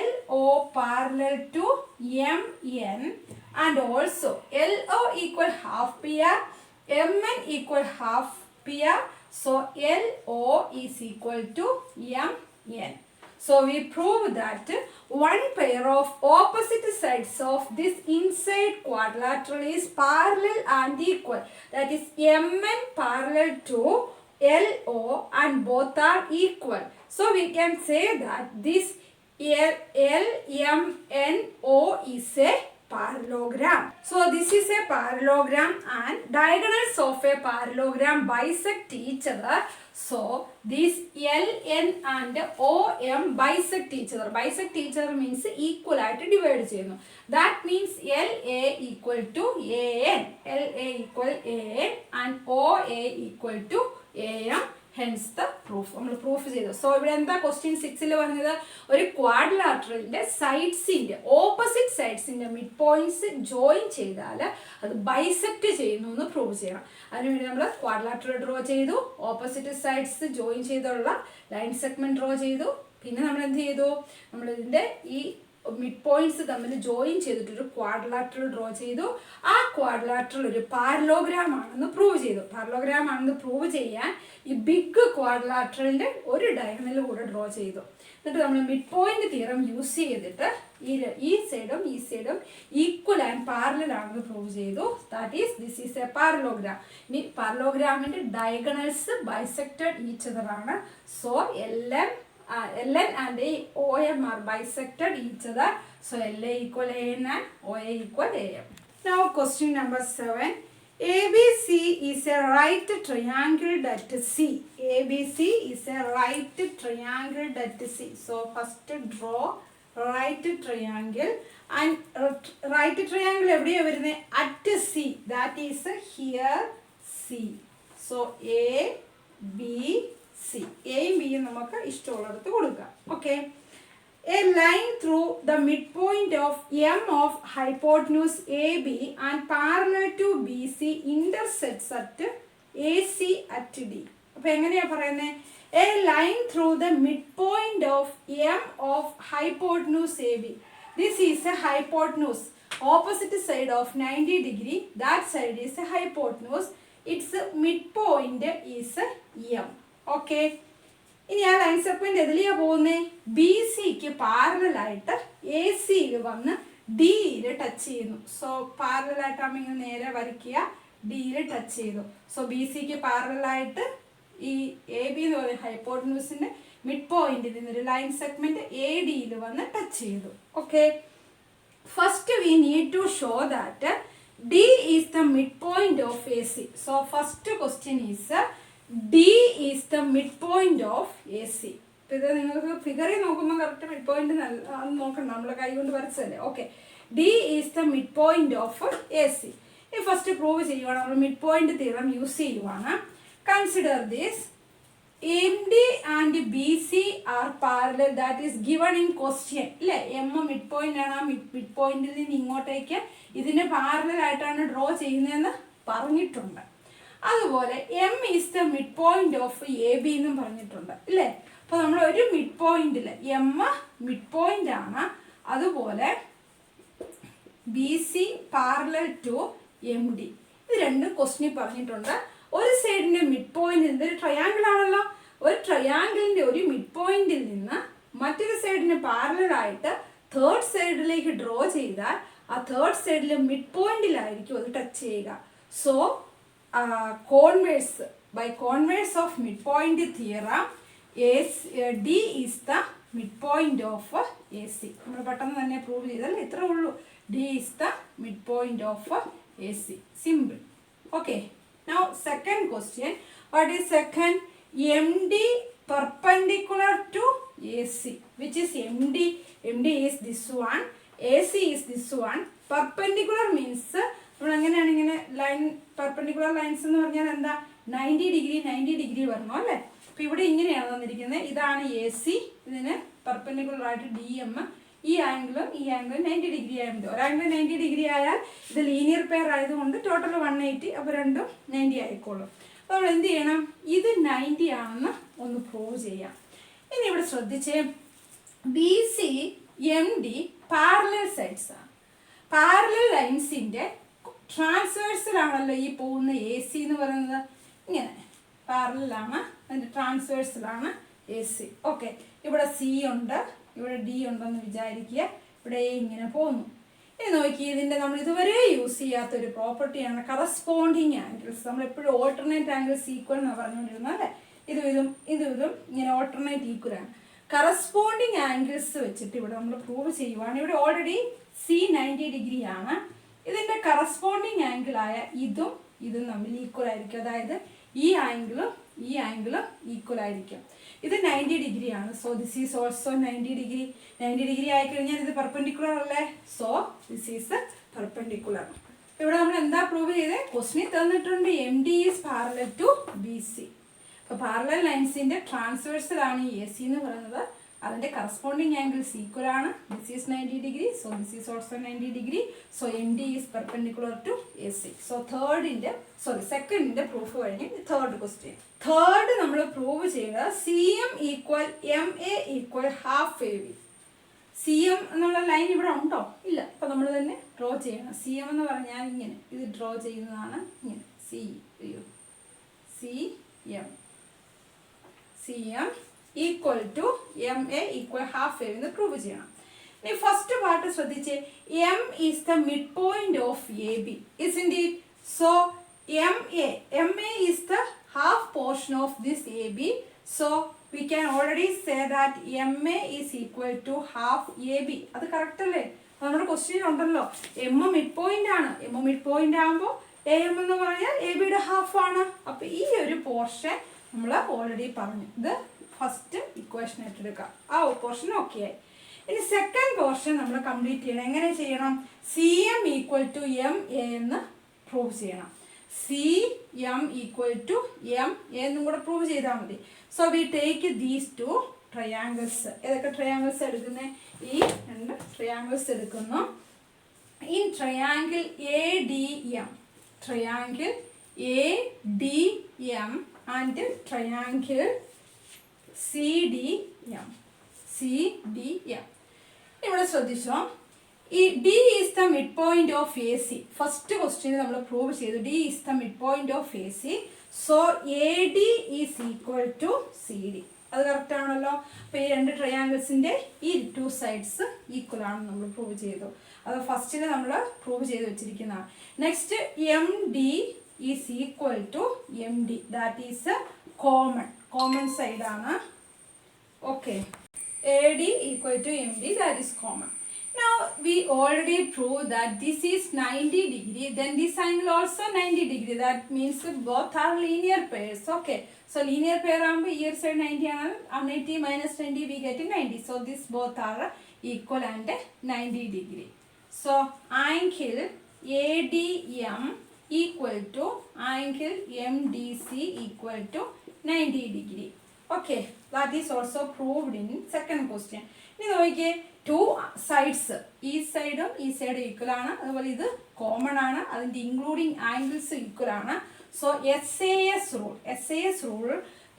Speaker 1: LO parallel to MN and also LO equal half PR, MN equal half PR. So LO is equal to MN. So we prove that one pair of opposite sides of this inside quadrilateral is parallel and equal. That is MN parallel to LO and both are equal. So we can say that this LMNO is a parallelogram. So this is a parallelogram and diagonals of a parallelogram bisect each other. So this LN and OM bisect each other. Bisect each other means equal ആയിട്ട് divide ചെയ്യുന്നു. That means LA equal to AN. LA equal AN and OA equal to AM. Hence the proof. നമ്മൾ proof ചെയ്തു. So ഇവിടെ എന്താ question 6 പറഞ്ഞത്, ഒരു ക്വാഡ്രിലാറ്ററലിന്റെ സൈഡ്സിന്റെ opposite സൈഡ്സിന്റെ mid points join ചെയ്താൽ അത് ബൈസെക്ട് ചെയ്യുന്നു എന്ന് പ്രൂവ് ചെയ്യണം. അതിനുവേണ്ടി നമ്മൾ ക്വാഡ്രിലാറ്ററൽ ഡ്രോ ചെയ്തു, ഓപ്പോസിറ്റ് സൈഡ്സ് ജോയിൻ ചെയ്തുള്ള ലൈൻ സെഗ്മെന്റ് ഡ്രോ ചെയ്തു. പിന്നെ നമ്മൾ എന്ത് ചെയ്തു, നമ്മൾ ഇതിന്റെ ഈ മിഡ് പോയിന്റ്സ് തമ്മിൽ ജോയിൻ ചെയ്തിട്ടൊരു ക്വാഡ്രിലാറ്ററൽ ഡ്രോ ചെയ്തു. ആ ക്വാഡ്രിലാറ്ററൽ ഒരു പാരലോഗ്രാം ആണെന്ന് പ്രൂവ് ചെയ്തു. പാരലോഗ്രാം ആണെന്ന് പ്രൂവ് ചെയ്യാൻ ഈ ബിഗ് ക്വാഡ്രിലാറ്ററലിന്റെ ഒരു ഡയഗണൽ കൂടെ ഡ്രോ ചെയ്തു. എന്നിട്ട് നമ്മൾ മിഡ് പോയിന്റ് തിയറം യൂസ് ചെയ്തിട്ട് ഈ സൈഡും ഈ സൈഡും ഈക്വൽ ആൻഡ് പാരലൽ ആണെന്ന് പ്രൂവ് ചെയ്തു. That is this is a parallelogram. ഇനി പാരലോഗ്രാമിന്റെ ഡയഗണൽസ് ബൈസെക്റ്റഡ് ഈച്ച് അതർ ആണ്. So LN and OM are bisected each other. So LA equal AN and OA equal AM. Now question number 7. ABC is a right triangle at C. ABC is a right triangle at C. So first draw right triangle and right triangle എവിടെയാ വരുന്നത്, at C. That is here C. So A B C. എയും ബിയും നമുക്ക് ഇഷ്ടമുള്ളിടത്ത് കൊടുക്കാം. Okay. A line through the midpoint of M of hypotenuse AB and parallel to BC intersects at AC at D. അപ്പോൾ എങ്ങനെയാ പറയുന്നത്, A line through the midpoint of M of hypotenuse AB. This is a hypotenuse. Opposite side of 90 degree. That side is a hypotenuse. Its midpoint is M. Okay. ഇനി ആ line segment എതിലെയാ പോകുന്നത്, B സിക്ക് പാരലായിട്ട് A സിയിൽ വന്ന് ഡിയിൽ touch ചെയ്യുന്നു. So പാരലായിട്ടാകുമ്പോൾ ഇങ്ങനെ നേരെ വരയ്ക്കുക, ഡിയിൽ ടച്ച് ചെയ്തു. സോ ബി സിക്ക് പാരലായിട്ട് ഈ എ ബി എന്ന് പറയുന്ന ഹൈപ്പോട്ടന്യൂസിന്റെ മിഡ് പോയിന്റിൽ നിന്നൊരു ലൈൻ സെഗ്മെന്റ് എ ഡിയിൽ വന്ന് ടച്ച് ചെയ്തു. Okay. First we need to show that D is the mid point of A C. So first question is D is the midpoint of AC. ഇത് നിങ്ങൾക്ക് ഫിഗറിൽ നോക്കുമ്പോൾ കറക്റ്റ് മിഡ് പോയിന്റ് നോക്കണം, നമ്മൾ കൈ കൊണ്ട് വരച്ചതല്ലേ. Okay. D is the midpoint of AC. ഈ ഫസ്റ്റ് പ്രൂവ് ചെയ്യുവാണ്, നമ്മൾ മിഡ് പോയിന്റ് തിയറം യൂസ് ചെയ്യുവാണ്. Consider this MD and BC are parallel. That is given in question. ഇല്ലേ, M മിഡ് പോയിന്റ് ആണ്. ആ മിഡ് പോയിന്റിൽ നിന്ന് ഇങ്ങോട്ടേക്ക് ഇതിന്റെ പാരലൽ ആയിട്ടാണ് ഡ്രോ ചെയ്യുന്നതെന്ന് പറഞ്ഞിട്ടുണ്ട്. അതുപോലെ M is the mid point of A B എന്നും പറഞ്ഞിട്ടുണ്ട് ഇല്ലേ. അപ്പോൾ നമ്മൾ ഒരു മിഡ് പോയിന്റിൽ എം മിഡ് പോയിന്റ് ആണ്, അതുപോലെ B C parallel to M D. ഇത് രണ്ടും ക്വസ്റ്റ്യനിൽ പറഞ്ഞിട്ടുണ്ട്. ഒരു സൈഡിന്റെ മിഡ് പോയിന്റ്, ഇതൊരു ട്രയാങ്കിൾ ആണല്ലോ, ഒരു ട്രയാങ്കിളിന്റെ ഒരു മിഡ് പോയിന്റിൽ നിന്ന് മറ്റൊരു സൈഡിന് പാരലൽ ആയിട്ട് തേർഡ് സൈഡിലേക്ക് ഡ്രോ ചെയ്താൽ ആ തേർഡ് സൈഡിലെ മിഡ് പോയിന്റിലായിരിക്കും അത് ടച്ച് ചെയ്യുക. So converse, by converse of midpoint theorem, D is the midpoint of AC. നമ്മൾ പെട്ടെന്ന് തന്നെ പ്രൂവ് ചെയ്താൽ ഇത്രേ ഉള്ളൂ. D is the midpoint of AC. Simple. Okay. Now second question. What is second? MD perpendicular to AC. Which is MD? MD is this one. AC is this one. Perpendicular means നമ്മൾ എങ്ങനെയാണ് ഇങ്ങനെ line perpendicular lines എന്ന് പറഞ്ഞാൽ എന്താ, 90 degree വരണം അല്ലേ. അപ്പോൾ ഇവിടെ ഇങ്ങനെയാണ് തന്നിരിക്കുന്നത്. ഇതാണ് എ സി, ഇതിന് പെർപെൻഡിക്കുലർ ആയിട്ട് ഡി എം, ഈ ആംഗിളും 90 ഡിഗ്രി ആയതുകൊണ്ട് ഒരു ആംഗിൾ 90 ഡിഗ്രി ആയാൽ ഇത് ലീനിയർ പെയർ ആയതുകൊണ്ട് ടോട്ടൽ 180, അപ്പോൾ രണ്ടും 90 ആയിക്കോളും. അപ്പോൾ നമ്മൾ എന്ത് ചെയ്യണം, ഇത് 90 ആണെന്ന് ഒന്ന് പ്രൂവ് ചെയ്യാം. ഇനി ഇവിടെ ശ്രദ്ധിച്ചേ, B C M D parallel sides ആണ്. പാരലൽ ലൈൻസിൻ്റെ ട്രാൻസ്വേഴ്സിലാണല്ലോ ഈ പോകുന്ന എ സി എന്ന് പറയുന്നത്. ഇങ്ങനെ പാരലലാണ്, അതിൻ്റെ ട്രാൻസ്വേഴ്സിലാണ് എ സി. ഓക്കെ, ഇവിടെ സി ഉണ്ട്, ഇവിടെ ഡി ഉണ്ടെന്ന് വിചാരിക്കുക, ഇവിടെ ഇങ്ങനെ പോകുന്നു. ഇനി നോക്കി, ഇതിൻ്റെ നമ്മൾ ഇതുവരെ യൂസ് ചെയ്യാത്തൊരു പ്രോപ്പർട്ടിയാണ് കറസ്പോണ്ടിങ് ആംഗിൾസ്. നമ്മളെപ്പോഴും ഓൾട്ടർനേറ്റ് ആംഗിൾസ് ഈക്വൽ എന്നാണ് പറഞ്ഞുകൊണ്ടിരുന്നത് അല്ലേ. ഇതും ഇങ്ങനെ ഓൾട്ടർനേറ്റ് ഈക്വലാണ്. കറസ്പോണ്ടിങ് ആംഗിൾസ് വെച്ചിട്ട് ഇവിടെ നമ്മൾ പ്രൂവ് ചെയ്യുവാണ്. ഇവിടെ ഓൾറെഡി സി 90 ഡിഗ്രി ആണ്. ഇതിൻ്റെ കറസ്പോണ്ടിങ് ആംഗിളായ ഇതും തമ്മിൽ ഈക്വൽ ആയിരിക്കും. അതായത് ഈ ആംഗിളും ഈക്വൽ ആയിരിക്കും. ഇത് 90 ഡിഗ്രി ആണ്. So this is also 90 degree. 90 degree ആയിക്കഴിഞ്ഞാൽ ഇത് പെർപെൻഡിക്കുലർ അല്ലേ. So this is perpendicular. ഇവിടെ നമ്മൾ എന്താ പ്രൂവ് ചെയ്തത്? ക്വസ്റ്റ്യൻ തന്നിട്ടുണ്ട് M D is parallel to B C. അപ്പോൾ പാരലൽ ലൈൻസിൻ്റെ ട്രാൻസ്വേഴ്സിലാണ് ഈ എ സി എന്ന് പറയുന്നത്. അതിൻ്റെ കറസ്പോണ്ടിങ് ആംഗിൾസ് ഈക്വൽ ആണ്. This is 90 degree. So this is also 90 degree. So M D is perpendicular to A C. So സെക്കൻഡിൻ്റെ പ്രൂഫ് കഴിഞ്ഞ് തേർഡ് ക്വസ്റ്റ്യൻ. തേർഡ് നമ്മൾ പ്രൂവ് ചെയ്യുന്നത് C M equal M A equal half A B. C M എന്നുള്ള line ഇവിടെ ഉണ്ടോ? ഇല്ല. അപ്പോൾ നമ്മൾ തന്നെ ഡ്രോ ചെയ്യണം. സി എം എന്ന് പറഞ്ഞാൽ ഇങ്ങനെ ഇത് ഡ്രോ ചെയ്യുന്നതാണ്. ഇങ്ങനെ C M equal to M A equal half A എന്ന് പ്രൂവ് ചെയ്യണം. ഇനി ഫസ്റ്റ് പാർട്ട് ശ്രദ്ധിച്ച്, M is the mid point of A B, isn't it? So M A is the half portion of this AB. So we can already say that MA is equal to half AB. അത് correct അല്ലേ? നമ്മുടെ question ഉണ്ടല്ലോ, M mid point ആണ്. M mid point ആകുമ്പോൾ A M എന്ന് പറഞ്ഞാൽ A ബിയുടെ half ആണ്. അപ്പോൾ ഈ ഒരു പോർഷൻ നമ്മൾ ഓൾറെഡി പറഞ്ഞു. ഇത് ഫസ്റ്റ് ഇക്വേഷൻ എടുക്കാം. ആ പോർഷൻ ഓക്കെ ആയി. ഇനി സെക്കൻഡ് പോർഷൻ നമ്മൾ കംപ്ലീറ്റ് ചെയ്യണം. എങ്ങനെ ചെയ്യണം? C M equal to M A എന്ന് പ്രൂവ് ചെയ്യണം. C M equal to M എന്നും കൂടെ പ്രൂവ് ചെയ്താൽ മതി. So we take these two triangles. ഏതൊക്കെ ട്രയാങ്കിൾസ് എടുക്കുന്നത്? ഈ രണ്ട് ട്രയാങ്കിൾസ് എടുക്കുന്നു. In triangle A D M, triangle A D M and triangle C D M. ഇവിടെ ശ്രദ്ധിച്ചോ, ഈ D is the mid point of A C. First question നമ്മൾ prove ചെയ്തു D is the mid point of A C. So A D is equal to C D. അത് correct ആണല്ലോ. അപ്പോൾ ഈ രണ്ട് ട്രയാങ്കിൾസിൻ്റെ ഈ ടു സൈഡ്സ് ഈക്വൽ ആണെന്ന് നമ്മൾ പ്രൂവ് ചെയ്തു. അത് ഫസ്റ്റിൽ നമ്മൾ പ്രൂവ് ചെയ്ത് വെച്ചിരിക്കുന്നതാണ്. Next M D is equal to M D. That is common സൈഡാണ്. Okay, AD equal to MD, that is common. Now we already proved that this is 90 degree, then this angle also 90 degree. That means both are linear pairs. Okay, so linear pair ambo here side 90 and 90 minus 20 we get 90. So this both are equal and 90 degree. So angle ADM equal to angle MDC equal to 90 degree. Okay, that is also proved in second question. Now നോക്കിയേ, two sides, ഈ സൈഡും ഈ സൈഡും equal ആണ്. അതുപോലെ ഇത് common ആണ്. അതിൻ്റെ ഇൻക്ലൂഡിങ് ആംഗിൾസ് ഈക്വൽ ആണ്. സോ SAS റൂൾ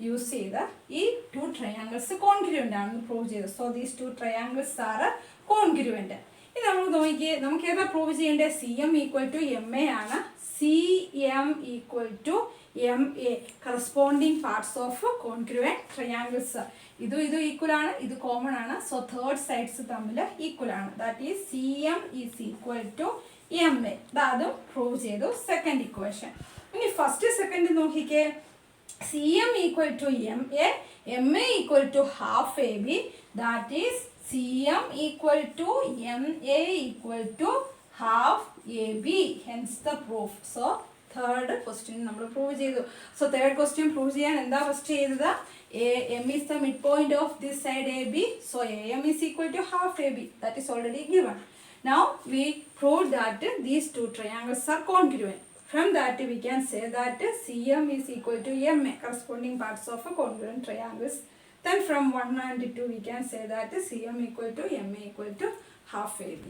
Speaker 1: യൂസ് ചെയ്ത് ഈ ടു ട്രയാങ്കിൾസ് കോൺഗ്രുവൻ്റ് ആണെന്ന് പ്രൂവ് ചെയ്തു. So these two triangles are congruent. ഇനി നമ്മൾ നോക്കിയേ, നമുക്ക് ഏതാ പ്രൂവ് ചെയ്യേണ്ടത്? C M equal to M A ആണ്. C M equal to M A, corresponding parts of congruent triangles. ഇതും ഈക്വൽ ആണ്, ഇത് കോമൺ ആണ്. സോ തേർഡ് സൈഡ്സ് തമ്മിൽ ഈക്വൽ ആണ്. That is C M is equal to M A. അതും prove ചെയ്തു second equation. ഇനി ഫസ്റ്റ് സെക്കൻഡ് നോക്കിക്കേ, C M equal to M A equal to half A B. That is C M equal to M A equal to half A B. Hence the proof. So third question നമ്മൾ prove ചെയ്തു. So third question prove ചെയ്യാൻ എന്താ first ചെയ്തത്? M is the mid point of this side A B. So A M is equal to half A B. That is already given. Now we prove that these two triangles are congruent. From that we can say that CM is equal to MA, corresponding parts of a congruent triangles. Then from 1 and 2 we can say that CM equal to MA equal to half AB.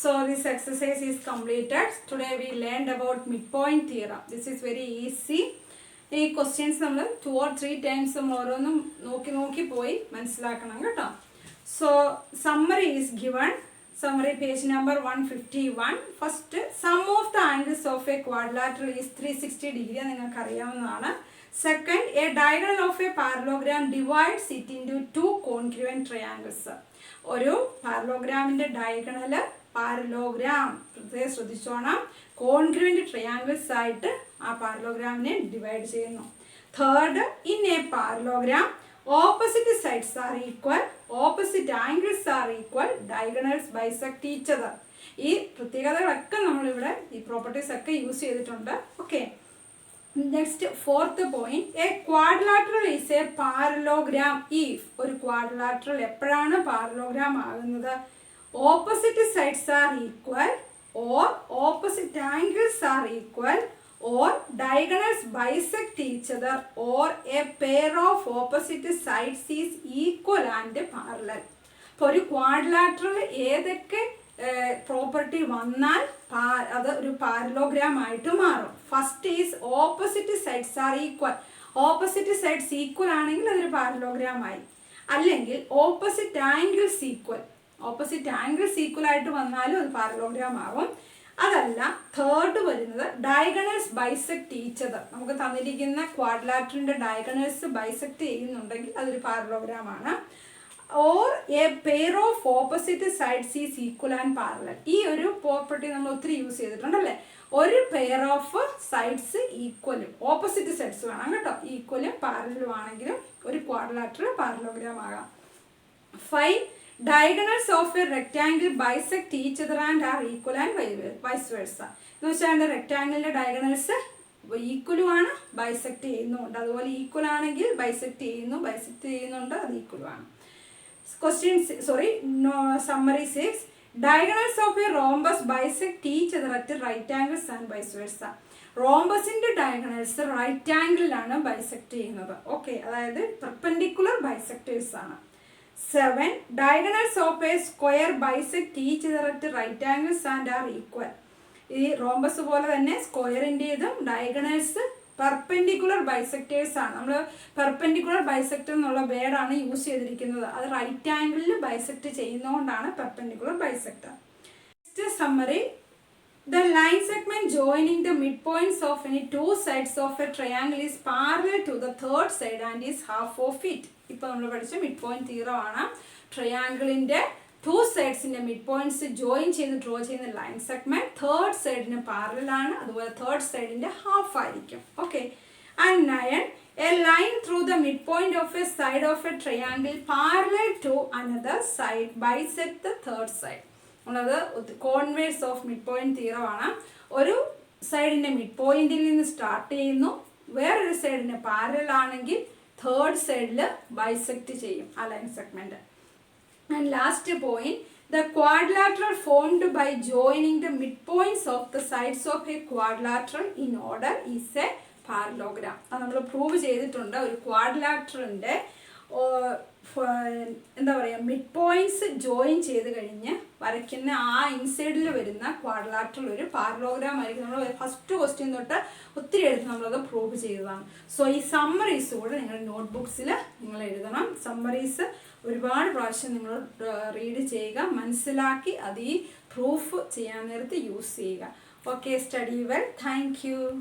Speaker 1: So this exercise is completed. Today we learned about midpoint theorem. This is very easy. ഈ questions നമ്മൾ 2 or 3 times നമ്മൾ ഓരോന്നും നോക്കി പോയി മനസ്സിലാക്കണം കേട്ടോ. So summary is given. Summary page number 151. First, sum of the angles of a quadrilateral is 360 degree. നിങ്ങൾക്ക് അറിയാവുന്നതാണ്. Second, a diagonal of a parallelogram divides it into two congruent triangles. ഒരു പാരലോഗ്രാമിൻ്റെ diagonal parallelogram പ്രത്യേകം ശ്രദ്ധിച്ചോണം congruent triangles ആയിട്ട് ആ പാരലോഗ്രാമിനെ divide ചെയ്യുന്നു. Third, in A parallelogram opposite sides R equal, opposite angles are equal, diagonals bisect each other. ഈ പ്രത്യേകതകളൊക്കെ നമ്മളിവിടെ ഈ properties ഒക്കെ യൂസ് ചെയ്തിട്ടുണ്ട്. Okay, next fourth point, A quadrilateral is a parallelogram if. ഒരു quadrilateral എപ്പോഴാണ് പാരലോഗ്രാം ആകുന്നത്? Opposite sides R equal, or opposite angles are equal, or diagonals bisect each other, or a pair of opposite sides is equal and parallel. അപ്പോൾ ഒരു quadrilateral ഏതൊക്കെ property വന്നാൽ അത് ഒരു parallelogram ആയിട്ട് മാറും? First is opposite sides R equal. Opposite sides equal ആണെങ്കിൽ അതൊരു പാരലോഗ്രാം ആയി. അല്ലെങ്കിൽ opposite angles equal, opposite angles equal ആയിട്ട് വന്നാലും അത് പാരലോഗ്രാം ആകും. അതല്ല, തേർഡ് വരുന്നത് ഡയഗണൽസ് ബൈസെക്ട് ഈച്ച് അതർ. നമുക്ക് തന്നിരിക്കുന്ന ക്വാഡ്രിലാറ്ററിൻ്റെ ഡയഗണൽസ് ബൈസെക്ട് ചെയ്യുന്നുണ്ടെങ്കിൽ അതൊരു പാരലോഗ്രാം ആണ്. Or a pair of opposite sides is equal and parallel. ഈ ഒരു പ്രോപ്പർട്ടി നമ്മൾ ഒത്തിരി യൂസ് ചെയ്തിട്ടുണ്ടല്ലേ. ഒരു പെയർ ഓഫ് സൈഡ്സ് ഈക്വലും ഓപ്പോസിറ്റ് സൈഡ്സ് വേണം കേട്ടോ, ഈക്വലും പാരലും ആണെങ്കിലും ഒരു ക്വാഡ്രിലാറ്ററൽ പാരലോഗ്രാം ആകാം. 5, diagonals of a rectangle bisect each other and are equal and vice versa. എന്ന് വെച്ചാൽ റെക്ടാങ്കിളിൻ്റെ ഡയഗണൽസ് ഈക്വലും ആണ്, ബൈസെക്ട് ചെയ്യുന്നുണ്ട്. അതുപോലെ ഈക്വൽ ആണെങ്കിൽ ബൈസെക്ട് ചെയ്യുന്നുണ്ട്, അത് ഈക്വലും ആണ്. Summary 6, diagonals of a rhombus bisect each other at right angles and vice versa. റോംബസിൻ്റെ ഡയഗണൽസ് റൈറ്റ് ആംഗിളിലാണ് ബൈസെക്ട് ചെയ്യുന്നത്. ഓക്കെ, അതായത് പെർപെൻഡിക്കുലർ ബൈസെക്ടേഴ്സ് ആണ്. 7, diagonals of a square bisect each other at right angles and are equal. ഈ rhombus പോലെ തന്നെ സ്ക്വയറിൻ്റെതും diagonals perpendicular bisectors ആണ്. നമ്മൾ പെർപെൻഡിക്കുലർ ബൈസെക്ടർ എന്നുള്ള വേർഡാണ് യൂസ് ചെയ്തിരിക്കുന്നത്. അത് റൈറ്റ് ആംഗിളിൽ ബൈസെക്ട് ചെയ്യുന്നതുകൊണ്ടാണ് perpendicular bisector. Next summary, the line segment joining the midpoints of any two sides of a triangle is parallel to the third side and is half of it. ഇപ്പോൾ നമ്മൾ പഠിച്ച mid point theorem ആണ്. ട്രയാങ്കിളിൻ്റെ to സൈഡ്സിൻ്റെ mid points join ചെയ്ത് draw ചെയ്യുന്ന line segment third സൈഡിന് parallel ആണ്, അതുപോലെ third സൈഡിൻ്റെ half ആയിരിക്കും. Okay, and 9, a line through the midpoint of a side of a triangle parallel to another side bisect the third side. ഉള്ളത് converse of mid point theorem ആണ്. ഒരു സൈഡിൻ്റെ mid പോയിന്റിൽ നിന്ന് start ചെയ്യുന്നു, വേറൊരു സൈഡിന് പാരലൽ ആണെങ്കിൽ തേർഡ് സൈഡിൽ ബൈസെക്ട് ചെയ്യും ആ line segment. And last point, the quadrilateral formed by joining the mid points of the sides of a quadrilateral in order is a parallelogram. അത് നമ്മൾ പ്രൂവ് ചെയ്തിട്ടുണ്ട്. ഒരു ക്വാഡ്രിലാറ്ററിൻ്റെ എന്താ പറയുക, മിഡ് പോയിന്റ്സ് ജോയിൻ ചെയ്ത് കഴിഞ്ഞ് വരയ്ക്കുന്ന ആ ഇൻസൈഡിൽ വരുന്ന ക്വാഡ്രിലാറ്ററൽ ഒരു പാരലോഗ്രാം ആയിരിക്കും. നമ്മൾ ഫസ്റ്റ് ക്വസ്റ്റ്യൻ തൊട്ട് ഒത്തിരി എടുത്ത് നമ്മളത് പ്രൂവ് ചെയ്തതാണ്. സോ ഈ സമ്മറീസ് കൂടെ നിങ്ങളുടെ നോട്ട്ബുക്സിൽ നിങ്ങൾ എഴുതണം. സമ്മറീസ് ഒരുപാട് പ്രാവശ്യം നിങ്ങൾ റീഡ് ചെയ്യുക, മനസ്സിലാക്കി അത് ഈ പ്രൂഫ് ചെയ്യാൻ നേരത്ത് യൂസ് ചെയ്യുക. Okay, study well. Thank you.